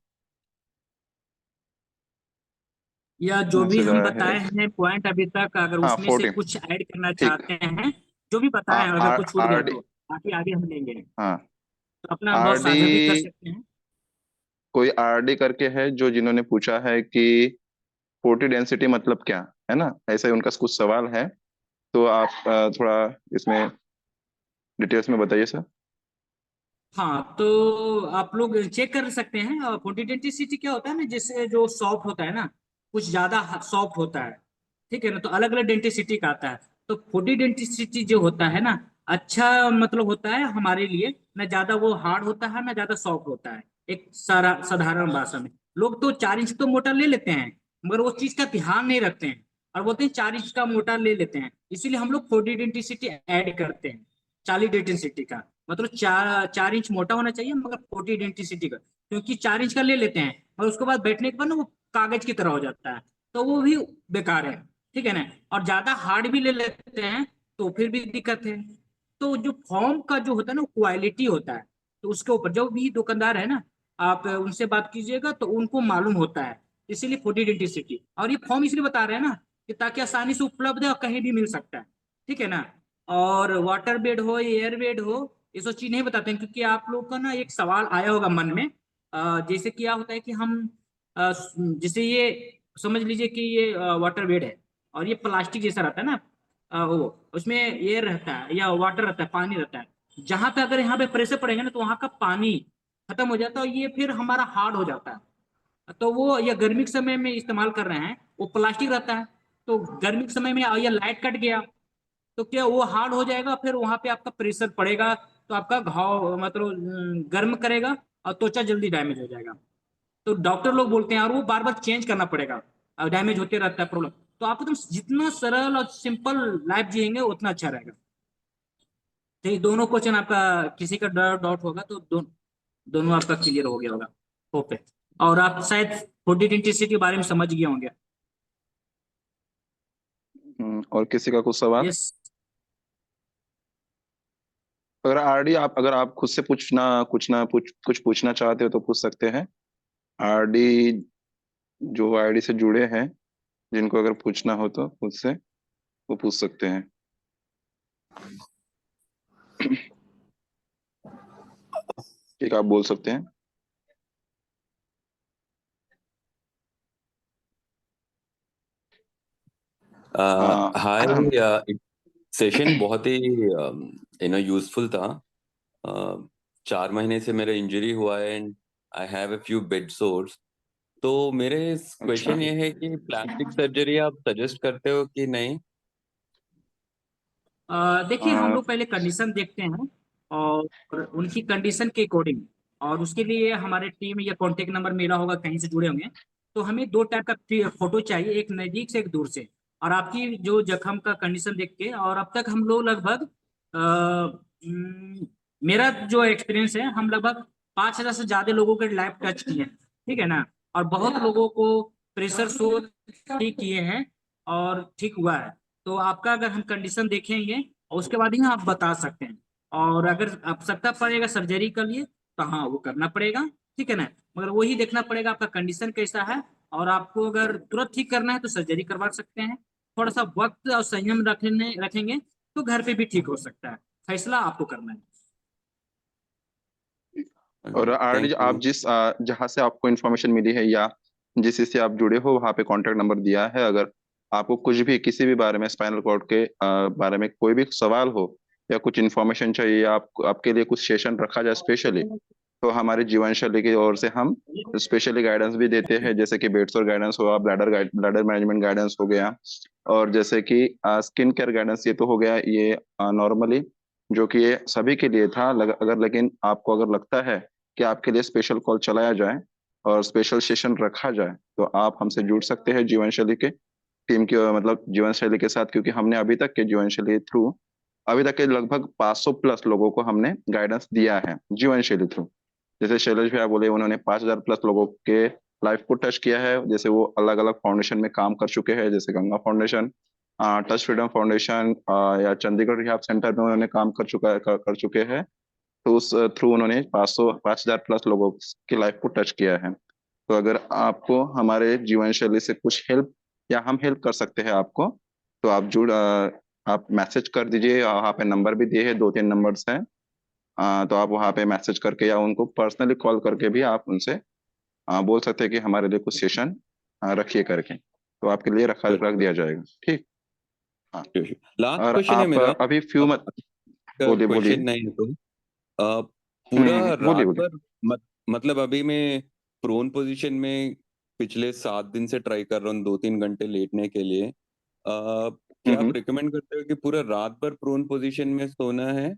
या जो भी मैसेज हम आया है। बताए हैं पॉइंट अभी तक, अगर हाँ, उसमें से 14। कुछ ऐड करना ठीक। चाहते हैं, जो भी बताए हैं, अगर आर कुछ छूट गया आर डी। तो बाकी आगे हम लेंगे। हाँ, तो अपना अनुभव आर डी। साझा भी कर सकते हैं। कोई आरडी करके है जो जिन्होंने पूछा है कि फोर्टी डेंसिटी मतलब क्या, है ना, ऐसा ही उनका कुछ सवाल है। तो आप थोड़ा इसमें डिटेल्स में बताइए सर। हाँ, तो आप लोग चेक कर सकते हैं। और फोर्टिडेंटिसिटी क्या होता है ना, जैसे जो सॉफ्ट होता है ना, कुछ ज्यादा सॉफ्ट होता है। ठीक है ना। तो अलग अलग डेंटिसिटी का आता है। तो फोर्टिडेंटिसिटी जो होता है ना, अच्छा मतलब होता है हमारे लिए, ना ज्यादा वो हार्ड होता है ना ज्यादा सॉफ्ट होता है। एक सारा साधारण भाषा में, लोग तो 4 इंच तो मोटा ले लेते हैं, मगर वो चीज का ध्यान नहीं रखते हैं, और बोलते हैं 4 इंच का मोटा ले लेते हैं। इसीलिए हम लोग फोर्टिडेंटिसिटी ऐड करते हैं, 40 डेंटिसिटी का। मतलब 4 4 इंच मोटा होना चाहिए, मगर 40 डेंटिसिटी का, क्योंकि 4 इंच का ले लेते हैं और उसके बाद बैठने के बाद ना वो कागज की तरह हो जाता है, तो वो भी बेकार है। ठीक है ना। और ज्यादा हार्ड भी ले लेते हैं तो फिर भी दिक्कत है। तो जो फॉर्म का जो होता है ना, क्वालिटी होता है, तो उसके ऊपर जो भी दुकानदार है ना, आप उनसे बात कीजिएगा तो उनको मालूम होता है। इसीलिए 40 डेंटिसिटी, और ये फॉर्म इसलिए बता रहे हैं ना कि ताकि आसानी से उपलब्ध है और कहीं भी मिल सकता है। ठीक है ना। और वाटर बेड हो, एयर बेड हो, ये सब चीज नहीं बताते हैं, क्योंकि आप लोग का ना एक सवाल आया होगा मन में। जैसे क्या होता है कि हम जैसे ये समझ लीजिए कि ये वाटर बेड है, और ये प्लास्टिक जैसा रहता है ना, वो उसमें एयर रहता है या वाटर रहता है, पानी रहता है। जहां पे अगर यहाँ पे प्रेशर पड़ेगा ना, तो वहां का पानी खत्म हो जाता है और ये फिर हमारा हार्ड हो जाता है। तो वो या गर्मी के समय में इस्तेमाल कर रहे हैं, वो प्लास्टिक रहता है। तो गर्मी के समय में या लाइट कट गया तो क्या वो हार्ड हो जाएगा, फिर वहां पे आपका प्रेशर पड़ेगा, तो आपका घाव मतलब गर्म करेगा, और त्वचा जल्दी डैमेज हो जाएगा। तो डॉक्टर लोग बोलते हैं, और वो बार बार चेंज करना पड़ेगा, और डैमेज होते रहता है प्रॉब्लम। तो आप एकदम जितना सरल और सिंपल लाइफ जिएंगे उतना अच्छा रहेगा। तो ये दोनों क्वेश्चन आपका, किसी का डाउट होगा तो दोनों आपका क्लियर हो गया होगा, होप है। और आप शायद फोर्टी इंटेंसिटी के बारे में समझ गए होंगे। और किसी का कुछ सवाल? यस। अगर आरडी आप, अगर आप खुद से कुछ पूछना चाहते हो तो पूछ सकते हैं। आरडी जो आईडी से जुड़े हैं, जिनको अगर पूछना हो तो मुझसे वो पूछ सकते हैं। ठीक, आप बोल सकते हैं। हाय। सेशन बहुत ही यूजफुल था। 4 महीने से मेरा इंजरी हुआ है and I have a few bed source. तो मेरे क्वेश्चन ये है कि प्लास्टिक सर्जरी आप सजेस्ट करते हो कि नहीं? देखिए, हम लोग पहले कंडीशन देखते हैं और उनकी कंडीशन के अकॉर्डिंग, और उसके लिए हमारे टीम या कांटेक्ट नंबर मेरा होगा, कहीं से जुड़े होंगे। तो हमें दो टाइप का फोटो चाहिए, एक नजदीक से एक दूर से। और आपकी जो जख्म का कंडीशन देख के, और अब तक हम लोग लगभग मेरा जो एक्सपीरियंस है, हम लगभग 5,000 से ज्यादा लोगों के लाइफ टच किए हैं, ठीक है ना। और बहुत लोगों को प्रेशर सो ठीक किए हैं और ठीक हुआ है। तो आपका अगर हम कंडीशन देखेंगे और उसके बाद ही आप बता सकते हैं। और अगर आवश्यकता पड़ेगा सर्जरी के लिए, तो हाँ, वो करना पड़ेगा, ठीक है ना। मगर वही देखना पड़ेगा आपका कंडीशन कैसा है। और आपको अगर तुरंत ठीक करना है तो सर्जरी करवा सकते हैं। थोड़ा सा वक्त और संयम रखेंगे तो घर पे भी ठीक हो सकता है। फैसला आपको करना है। और ऑलरेडी थैंक यू। आप जिस जहाँ से आपको इन्फॉर्मेशन मिली है या जिस से आप जुड़े हो वहाँ पे कांटेक्ट नंबर दिया है। अगर आपको कुछ भी किसी भी बारे में स्पाइनल कॉर्ड के बारे में कोई भी सवाल हो या कुछ इन्फॉर्मेशन चाहिए, आप आपके लिए कुछ सेशन रखा जाए स्पेशली, तो हमारे जीवन शैली की ओर से हम स्पेशली गाइडेंस भी देते हैं। जैसे कि बेड्सोर गाइडेंस हुआ, ब्लैडर मैनेजमेंट गाइडेंस हो गया, और जैसे कि स्किन केयर गाइडेंस, ये तो हो गया ये नॉर्मली, जो कि ये सभी के लिए था। अगर लेकिन आपको अगर लगता है कि आपके लिए स्पेशल कॉल चलाया जाए और स्पेशल सेशन रखा जाए, तो आप हमसे जुड़ सकते हैं जीवन शैली के टीम की, मतलब जीवन शैली के साथ। क्योंकि हमने अभी तक के जीवन शैली थ्रू अभी तक के लगभग 500 प्लस लोगों को हमने गाइडेंस दिया है जीवन शैली थ्रू। जैसे शैलेश भैया बोले, उन्होंने 5,000 प्लस लोगों के लाइफ को टच किया है। जैसे वो अलग अलग फाउंडेशन में काम कर चुके हैं, जैसे Ganga foundation, touch freedom foundation, या चंडीगढ़ रिहाब सेंटर में उन्होंने काम कर चुके हैं। तो उस थ्रू उन्होंने 5,000 प्लस लोगों की लाइफ को टच किया है। तो अगर आपको हमारे जीवन शैली से कुछ हेल्प या हम हेल्प कर सकते हैं आपको, तो आप मैसेज कर दीजिए। वहाँ पे नंबर भी दिए हैं, 2-3 नंबर्स हैं। तो आप वहाँ पे मैसेज करके या उनको पर्सनली कॉल करके भी आप उनसे बोल सकते हैं कि हमारे लिए कुछ सेशन रखिए करके, तो आपके लिए रख दिया जाएगा। ठीक। हाँ। लास्ट और क्वेश्चन है आप मेरा। अभी फ्यू मत बोलिए बोलिए। क्वेश्चन नहीं है तो पूरा बोलिए रात बोलिए। भर मतलब अभी मैं प्रोन पोजीशन में पिछले 7 दिन से ट्राई कर रहा हूँ 2-3 घंटे लेटने के लिए। क्या आप हम्म। रिकमेंड करते हो कि पूरा रात भर प्रोन पोजीशन में सोना है?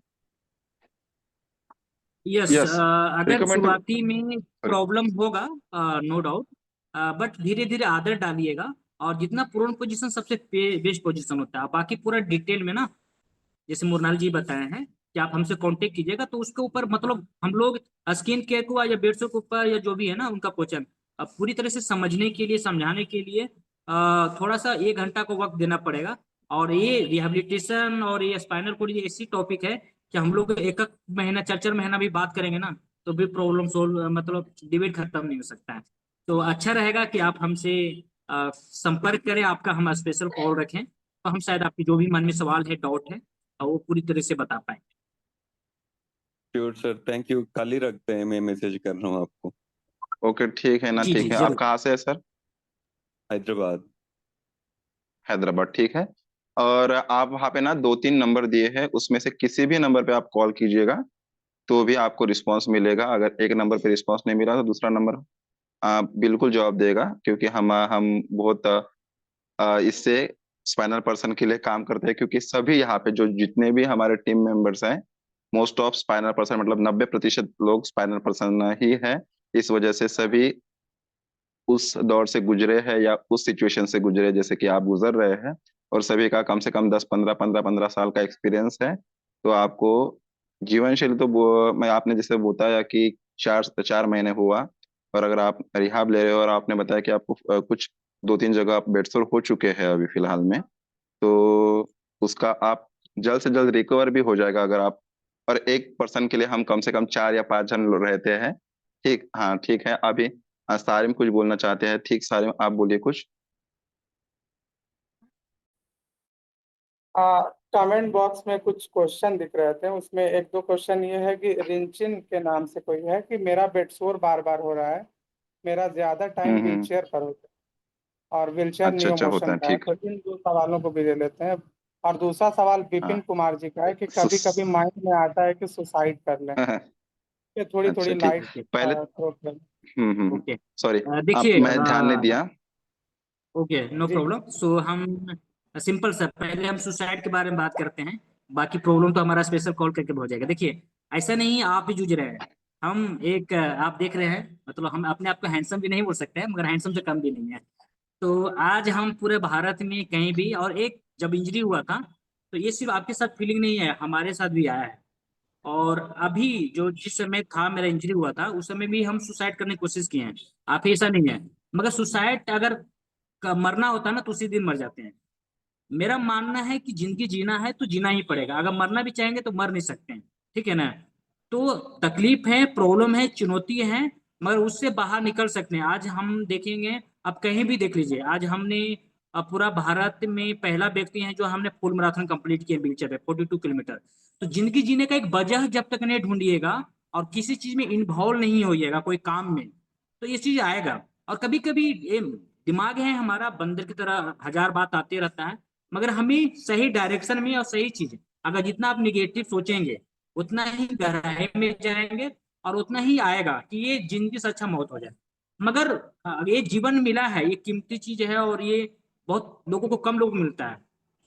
यस, यस, अगर रिकमेंड तो शुरुआती में प्रॉब्लम होगा, नो डाउट, बट धीरे धीरे आदत डालिएगा। और जितना प्रोन पोजीशन सबसे बेस्ट पोजीशन होता है, बाकी पूरा डिटेल में ना, जैसे मुरनाल जी बताए हैं कि आप हमसे कांटेक्ट कीजिएगा, तो उसके ऊपर मतलब हम लोग स्किन केयर को या बेड्स के ऊपर या जो भी है ना उनका क्वेश्चन पूरी तरह से समझने के लिए, समझाने के लिए थोड़ा सा 1 घंटा को वक्त देना पड़ेगा। और ये रिहेबिलिटेशन और ये स्पाइनल कोड ये ऐसी टॉपिक है कि हम लोग एक एक महीना, 4-4 महीना भी बात करेंगे ना, तो भी प्रॉब्लम सोल्व, मतलब डिबेट खत्म नहीं हो सकता है। तो अच्छा रहेगा कि आप हमसे संपर्क करें, आपका हम स्पेशल कॉल रखें, तो हम शायद आपकी जो भी मन में सवाल है, डाउट है, वो पूरी तरह से बता पाए। Sure sir, thank you. कल ही रखते हैं, मैं मैसेज कर रहा हूँ आपको। ओके, ठीक है ना। जी ठीक जी, है, आप जरूर। कहाँ से है सर? हैदराबाद। हैदराबाद, ठीक है। और आप वहाँ पे ना 2-3 नंबर दिए हैं, उसमें से किसी भी नंबर पे आप कॉल कीजिएगा तो भी आपको रिस्पांस मिलेगा। अगर एक नंबर पे रिस्पांस नहीं मिला तो दूसरा नंबर बिल्कुल जवाब देगा। क्योंकि हम बहुत इससे स्पाइनल पर्सन के लिए काम करते हैं। क्योंकि सभी यहाँ पे जो जितने भी हमारे टीम मेंबर्स हैं, मोस्ट ऑफ स्पाइनल पर्सन, मतलब 90% लोग स्पाइनल पर्सन ही है। इस वजह से सभी उस दौर से गुजरे हैं या उस सिचुएशन से गुजरे जैसे कि आप गुजर रहे हैं। और सभी का कम से कम 10-15 साल का एक्सपीरियंस है। तो आपको जीवन शैली तो मैं आपने जैसे बताया कि 4 महीने हुआ, और अगर आप रिहाब ले रहे हो और आपने बताया कि आपको कुछ 2-3 जगह आप बेडसोर हो चुके हैं अभी फिलहाल में, तो उसका आप जल्द से जल्द रिकवर भी हो जाएगा। अगर आप, और एक पर्सन के लिए हम कम से कम 4 या 5 जन लोग रहते हैं। ठीक, हाँ ठीक है। अभी सारिम कुछ बोलना चाहते हैं। ठीक, सारिम आप बोलिए कुछ। कमेंट बॉक्स में कुछ क्वेश्चन दिख रहे थे, उसमें एक दो क्वेश्चन ये है कि रिंचिन के नाम से कोई है कि मेरा बेड शोर बार बार हो रहा है, मेरा ज्यादा टाइम हम्म। व्हीलचेयर पर होता है। और व्हीलचेयर अच्छा नियो अच्छा होता मोशन है, का है। ठीक। तो इन दो सवालों को भी ले लेते हैं। और दूसरा सवाल विपिन हाँ। कुमार जी का है कि कभी कभी सुस- माइंड में आता है कि सुसाइड कर लें। ये थोड़ी अच्छा थोड़ी ठीक। लाइट ओके पहले थ्रो कर। ओके। सॉरी, आप देखिए, मैं ध्यान नहीं दिया। ओके, नो जी प्रॉब्लम। सो हम सिंपल सा पहले हम सुसाइड के बारे में बात करते हैं, बाकी प्रॉब्लम तो हमारा स्पेशल कॉल करके हो जाएगा। देखिए, ऐसा नहीं है आप भी जूझ रहे हैं, हम एक आप देख रहे हैं, मतलब हम अपने आप को हैंडसम भी नहीं बोल सकते हैं, मगर हैंडसम से कम भी नहीं है। तो आज हम पूरे भारत में कहीं भी, और एक जब इंजरी हुआ था, तो ये सिर्फ आपके साथ फीलिंग नहीं है, हमारे साथ भी आया है। और अभी जो जिस समय था मेरा इंजरी हुआ था, उस समय भी हम सुसाइड करने की कोशिश किए हैं। आप ऐसा नहीं है, मगर सुसाइड अगर मरना होता ना तो उसी दिन मर जाते हैं। मेरा मानना है कि जिंदगी जीना है तो जीना ही पड़ेगा, अगर मरना भी चाहेंगे तो मर नहीं सकते हैं, ठीक है ना। तो तकलीफ है, प्रॉब्लम है, चुनौती है, मगर उससे बाहर निकल सकते हैं। आज हम देखेंगे, आप कहीं भी देख लीजिए, आज हमने पूरा भारत में पहला व्यक्ति है जो हमने फुल मैराथन कंप्लीट किया व्हीलचेयर पे 42 किलोमीटर। तो जिंदगी जीने का एक वजह जब तक नहीं ढूंढिएगा और किसी चीज में इन्वॉल्व नहीं होइएगा कोई काम में, तो ये चीज आएगा। और कभी कभी ये दिमाग है हमारा बंदर की तरह, हजार बात आते रहता है, मगर हमें सही डायरेक्शन में और सही चीज, अगर जितना आप निगेटिव सोचेंगे उतना ही गहराई में जाएंगे, और उतना ही आएगा कि ये जिंदगी से अच्छा मौत हो जाए। मगर ये जीवन मिला है, ये कीमती चीज है, और ये बहुत लोगों को, कम लोगों को मिलता है।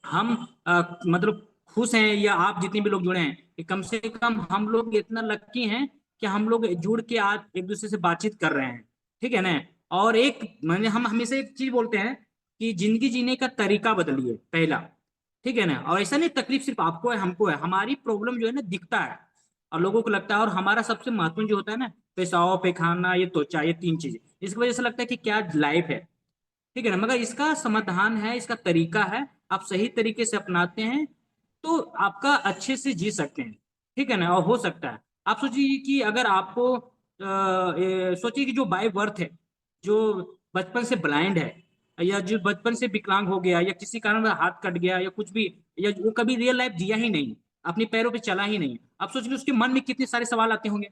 हम मतलब खुश हैं, या आप जितने भी लोग जुड़े हैं, कि कम से कम हम लोग इतना लकी हैं कि हम लोग जुड़ के आज एक दूसरे से बातचीत कर रहे हैं, ठीक है ना। और एक मैंने हम हमेशा एक चीज बोलते हैं कि जिंदगी जीने का तरीका बदलिए पहला, ठीक है ना। और ऐसा नहीं तकलीफ सिर्फ आपको है हमको है, हमारी प्रॉब्लम जो है ना दिखता है और लोगों को लगता है, और हमारा सबसे महत्वपूर्ण जो होता है ना, पेशाब पैखाना ये त्वचा, ये तीन चीजें, इसकी वजह से लगता है कि क्या लाइफ है, ठीक है ना। मगर इसका समाधान है, इसका तरीका है, आप सही तरीके से अपनाते हैं तो आपका अच्छे से जी सकते हैं, ठीक है ना। और हो सकता है, आप सोचिए कि अगर आपको सोचिए कि जो बाय बर्थ है, जो बचपन से ब्लाइंड है, या जो बचपन से विकलांग हो गया, या किसी कारण वह हाथ कट गया, या कुछ भी, या वो कभी रियल लाइफ जिया ही नहीं, अपने पैरों पे चला ही नहीं, आप सोचिए उसके मन में कितने सारे सवाल आते होंगे,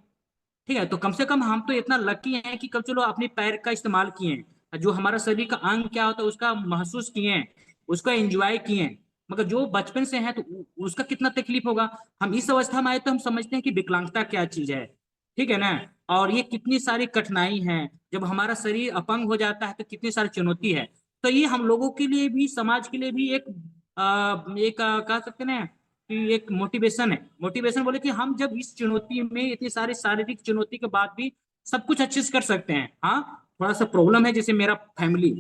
ठीक है। तो कम से कम हम तो इतना लकी हैं कि कब चलो अपने पैर का इस्तेमाल किए हैं, जो हमारा शरीर का अंग क्या होता है उसका महसूस किए हैं, उसका एंजॉय किए हैं। मगर जो बचपन से है तो उसका कितना तकलीफ होगा। हम इस अवस्था में आए तो हम समझते हैं कि विकलांगता क्या चीज है, ठीक है ना। और ये कितनी सारी कठिनाई है, जब हमारा शरीर अपंग हो जाता है तो कितनी सारी चुनौती है। तो ये हम लोगों के लिए भी, समाज के लिए भी एक कह सकते हैं ना कि एक मोटिवेशन है। मोटिवेशन बोले कि हम जब इस चुनौती में, इतनी सारी शारीरिक चुनौती के बाद भी सब कुछ अच्छे से कर सकते हैं। हाँ, थोड़ा सा प्रॉब्लम है, जैसे मेरा फैमिली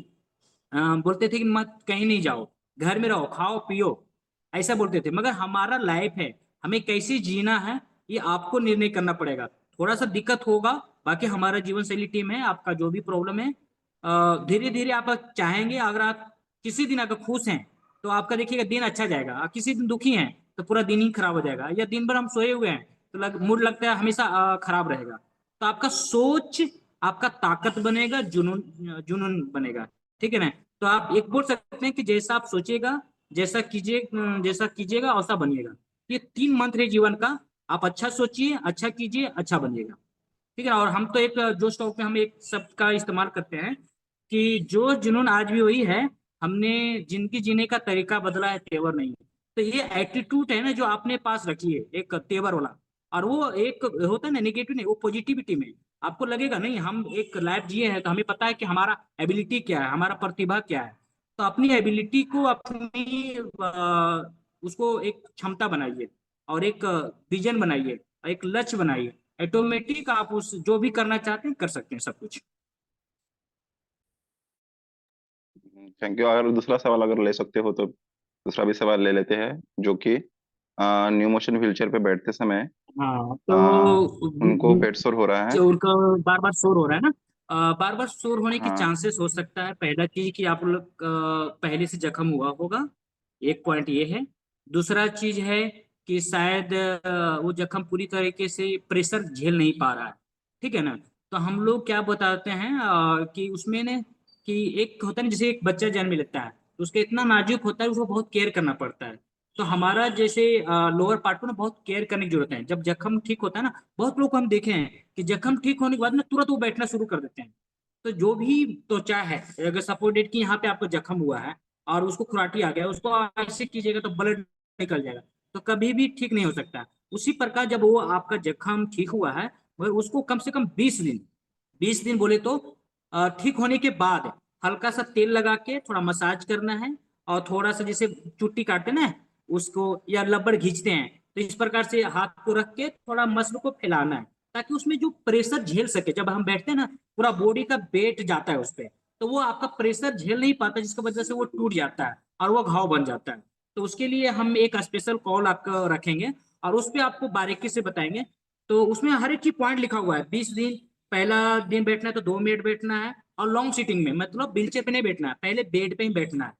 बोलते थे कि मत कहीं नहीं जाओ, घर में रहो, खाओ पियो, ऐसा बोलते थे। मगर हमारा लाइफ है, हमें कैसे जीना है ये आपको निर्णय करना पड़ेगा। थोड़ा सा दिक्कत होगा, बाकी हमारा जीवन शैली टीम है, आपका जो भी प्रॉब्लम है धीरे धीरे आप चाहेंगे, अगर आप किसी दिन अगर खुश हैं तो आपका देखिएगा दिन अच्छा जाएगा, और किसी दिन दुखी हैं तो पूरा दिन ही खराब हो जाएगा, या दिन भर हम सोए हुए हैं तो मूड लगता है हमेशा खराब रहेगा। तो आपका सोच आपका ताकत बनेगा, जुनून जुनून बनेगा, ठीक है ना। तो आप एक बोल सकते हैं कि जैसा आप सोचिएगा, जैसा कीजिएगा वैसा बनिएगा। ये 3 मंत्र है जीवन का, आप अच्छा सोचिए, अच्छा कीजिए, अच्छा बनिएगा, ठीक है ना। और हम तो एक जो स्टॉक में हम एक शब्द का इस्तेमाल करते हैं कि जो जुनून आज भी वही है, हमने जिंदगी जीने का तरीका बदला है, तेवर नहीं। तो ये एटीट्यूड है ना जो आपने पास रखी है, एक तेवर वाला, और वो एक होता है ना नेगेटिव नहीं, वो पॉजिटिविटी में आपको लगेगा नहीं हम एक लाइफ जिए हैं तो हमें पता है कि हमारा एबिलिटी क्या है, हमारा प्रतिभा क्या है। तो अपनी एबिलिटी को, अपनी उसको एक क्षमता बनाइए, और एक विजन बनाइए, एक लक्ष्य बनाइए, ऑटोमेटिक आप उस जो भी करना चाहते हैं कर सकते हैं सब कुछ। Thank you. अगर दूसरा सवाल अगर ले सकते हो तो दूसरा भी सवाल ले लेते हैं, जो कि न्यू मोशन व्हीलचेयर पे बैठते समय हाँ, आ, उनको तो पेट सॉर हो रहा है। जो उनका बार बार शोर हो रहा है ना, बार बार शोर होने के हाँ। चांसेस हो सकता है। पहला चीज कि आप लोग पहले से जख्म हुआ होगा, एक पॉइंट ये है। दूसरा चीज है कि शायद वो जख्म पूरी तरीके से प्रेशर झेल नहीं पा रहा है, ठीक है ना। तो हम लोग क्या बताते हैं कि उसमें ने कि एक होता है ना, जैसे एक बच्चा जन्म लेता है तो उसका इतना नाजुक होता है, उसको बहुत केयर करना पड़ता है। तो हमारा जैसे लोअर पार्ट को ना बहुत केयर करने की जरूरत है। जब जख्म ठीक होता है ना, बहुत लोग को हम देखे हैं कि जख्म ठीक होने के बाद ना तुरंत वो बैठना शुरू कर देते हैं। तो जो भी त्वचा है, अगर सपोर्टेड कि यहाँ पे आपको जख्म हुआ है और उसको खुराटी आ गया, उसको ऐसे कीजिएगा तो ब्लड निकल जाएगा, तो कभी भी ठीक नहीं हो सकता। उसी प्रकार जब वो आपका जख्म ठीक हुआ है, वह उसको कम से कम 20 दिन बोले तो ठीक होने के बाद हल्का सा तेल लगा के थोड़ा मसाज करना है, और थोड़ा सा जैसे चुट्टी काटते ना उसको, या रबड़ खींचते हैं, तो इस प्रकार से हाथ को रख के थोड़ा मसल को फैलाना है, ताकि उसमें जो प्रेशर झेल सके। जब हम बैठते हैं ना, पूरा बॉडी का वेट जाता है उस पर, तो वो आपका प्रेशर झेल नहीं पाता, जिसकी वजह से वो टूट जाता है और वो घाव बन जाता है। तो उसके लिए हम एक स्पेशल कॉल आपका रखेंगे और उस पर आपको बारीकी से बताएंगे। तो उसमें हर एक की पॉइंट लिखा हुआ है। 20 दिन, पहला दिन बैठना है तो 2 मिनट बैठना है, और लॉन्ग सीटिंग में, मतलब व्हीलचेयर पे नहीं बैठना है, पहले बेड पे ही बैठना है,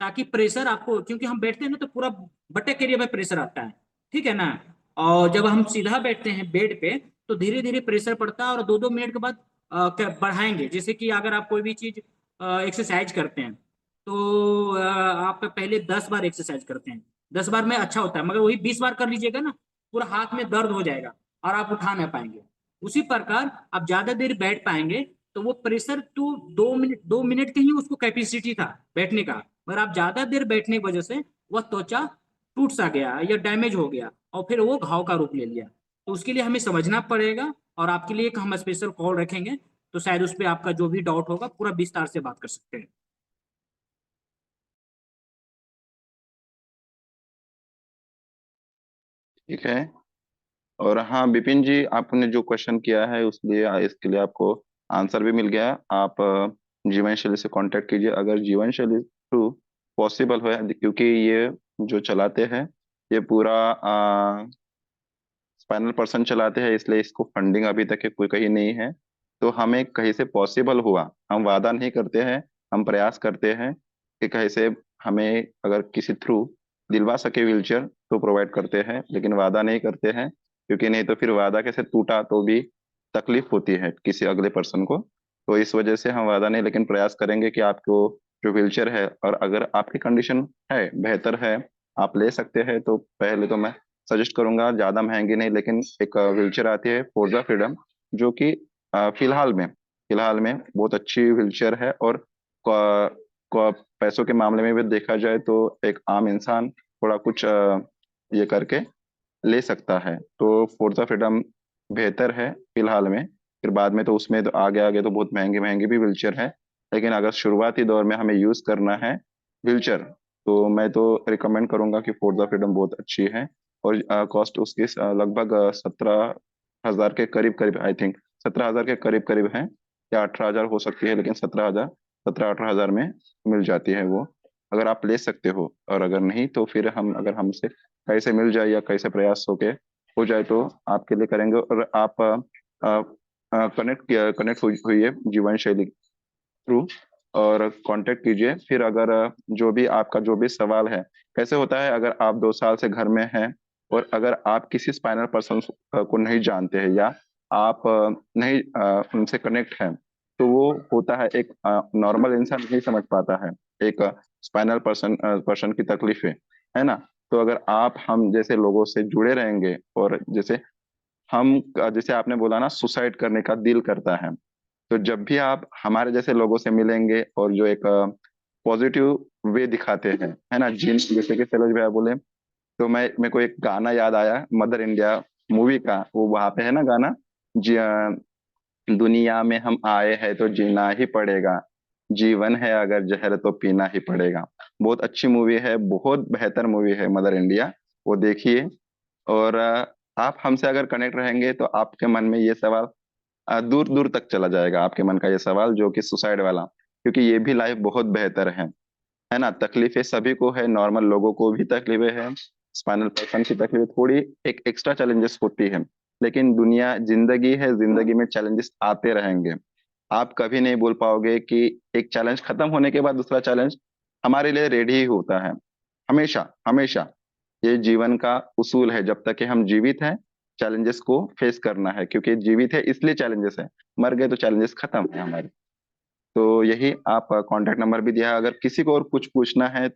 ताकि प्रेशर आपको, क्योंकि हम बैठते हैं ना तो पूरा बटक एरिया में प्रेशर आता है, ठीक है ना। और जब हम सीधा बैठते हैं बेड पे, तो धीरे धीरे प्रेशर पड़ता है, और 2-2 मिनट के बाद बढ़ाएंगे। जैसे कि अगर आप कोई भी चीज एक्सरसाइज करते हैं, तो आप पहले 10 बार एक्सरसाइज करते हैं, 10 बार में अच्छा होता है, मगर वही 20 बार कर लीजिएगा ना, पूरा हाथ में दर्द हो जाएगा और आप उठा नहीं पाएंगे। उसी प्रकार आप ज्यादा देर बैठ पाएंगे, तो वो प्रेशर तो 2 मिनट की ही उसको कैपेसिटी था बैठने का, मगर आप ज्यादा देर बैठने की वजह से वह त्वचा टूट सा गया या डैमेज हो गया, और फिर वो घाव का रूप ले लिया। तो उसके लिए हमें समझना पड़ेगा, और आपके लिए एक हम स्पेशल कॉल रखेंगे, तो शायद उस पर आपका जो भी डाउट होगा पूरा विस्तार से बात कर सकते हैं। ठीक है। और हाँ विपिन जी, आपने जो क्वेश्चन किया है इसके लिए आपको आंसर भी मिल गया। आप जीवन शैली से कांटेक्ट कीजिए अगर जीवन शैली थ्रू पॉसिबल हो, क्योंकि ये जो चलाते हैं ये पूरा स्पाइनल पर्सन चलाते हैं, इसलिए इसको फंडिंग अभी तक के कोई कहीं नहीं है। तो हमें कहीं से पॉसिबल हुआ, हम वादा नहीं करते हैं, हम प्रयास करते हैं कि कहीं से हमें अगर किसी थ्रू दिलवा सके व्हीलचेयर तो प्रोवाइड करते हैं, लेकिन वादा नहीं करते हैं, क्योंकि नहीं तो फिर वादा कैसे टूटा तो भी तकलीफ होती है किसी अगले पर्सन को। तो इस वजह से हम वादा नहीं, लेकिन प्रयास करेंगे कि आपको जो व्हीलचेयर है, और अगर आपकी कंडीशन है बेहतर है, आप ले सकते हैं, तो पहले तो मैं सजेस्ट करूंगा, ज्यादा महंगी नहीं, लेकिन एक व्हीलचेयर आती है फोर्जा फ्रीडम, जो कि फिलहाल में बहुत अच्छी व्हीलचेयर है। और पैसों के मामले में भी देखा जाए तो एक आम इंसान थोड़ा कुछ ये करके ले सकता है। तो फोर्जा फ्रीडम बेहतर है फिलहाल में। फिर बाद में तो उसमें तो आगे आगे तो बहुत महंगी महंगी भी व्हीलचेयर है, लेकिन अगर शुरुआती दौर में हमें यूज करना है व्हीलचेयर, तो मैं तो रिकमेंड करूंगा कि फोर्जा फ्रीडम बहुत अच्छी है। और कॉस्ट उसकी लगभग 17,000 के करीब करीब, आई थिंक 17,000 के करीब करीब है, या 18,000 हो सकती है, लेकिन 17,000 में मिल जाती है वो, अगर आप ले सकते हो। और अगर नहीं तो फिर अगर हमसे कैसे मिल जाए या कैसे प्रयास हो जाए तो आपके लिए करेंगे। और आप कनेक्ट हुई है जीवन शैली थ्रू, और कांटेक्ट कीजिए। फिर अगर जो भी आपका जो भी सवाल है, कैसे होता है अगर आप 2 साल से घर में हैं, और अगर आप किसी स्पाइनल पर्सन को नहीं जानते हैं, या आप नहीं उनसे कनेक्ट हैं, तो वो होता है एक नॉर्मल इंसान नहीं समझ पाता है एक स्पाइनल पर्सन की तकलीफें, है ना। तो अगर आप हम जैसे लोगों से जुड़े रहेंगे, और जैसे आपने बोला ना, सुसाइड करने का दिल करता है, तो जब भी आप हमारे जैसे लोगों से मिलेंगे और जो एक पॉजिटिव वे दिखाते हैं, है ना, जिन जैसे कि सैलज भैया बोले, तो मेरे को एक गाना याद आया मदर इंडिया मूवी का, वो वहां पे है ना गाना, जी दुनिया में हम आए हैं तो जीना ही पड़ेगा, जीवन है अगर जहर तो पीना ही पड़ेगा। बहुत अच्छी मूवी है, बहुत बेहतर मूवी है मदर इंडिया, वो देखिए। और आप हमसे अगर कनेक्ट रहेंगे तो आपके मन में ये सवाल दूर दूर तक चला जाएगा, आपके मन का ये सवाल जो कि सुसाइड वाला, क्योंकि ये भी लाइफ बहुत बेहतर है ना। तकलीफें सभी को है, नॉर्मल लोगों को भी तकलीफें हैं, स्पाइनल पर्सन की तकलीफ थोड़ी एक एक्स्ट्रा चैलेंजेस होती है, लेकिन दुनिया जिंदगी है, जिंदगी में चैलेंजेस आते रहेंगे। आप कभी नहीं बोल पाओगे कि एक चैलेंज खत्म होने के बाद दूसरा चैलेंज हमारे लिए रेडी ही होता है, हमेशा हमेशा। ये जीवन का उसूल है, जब तक कि हम जीवित हैं चैलेंजेस को फेस करना है, क्योंकि जीवित है इसलिए चैलेंजेस है, मर गए तो चैलेंजेस खत्म है हमारे। तो यही, आप कांटेक्ट नंबर भी दिया है, अगर किसी को और कुछ पूछना है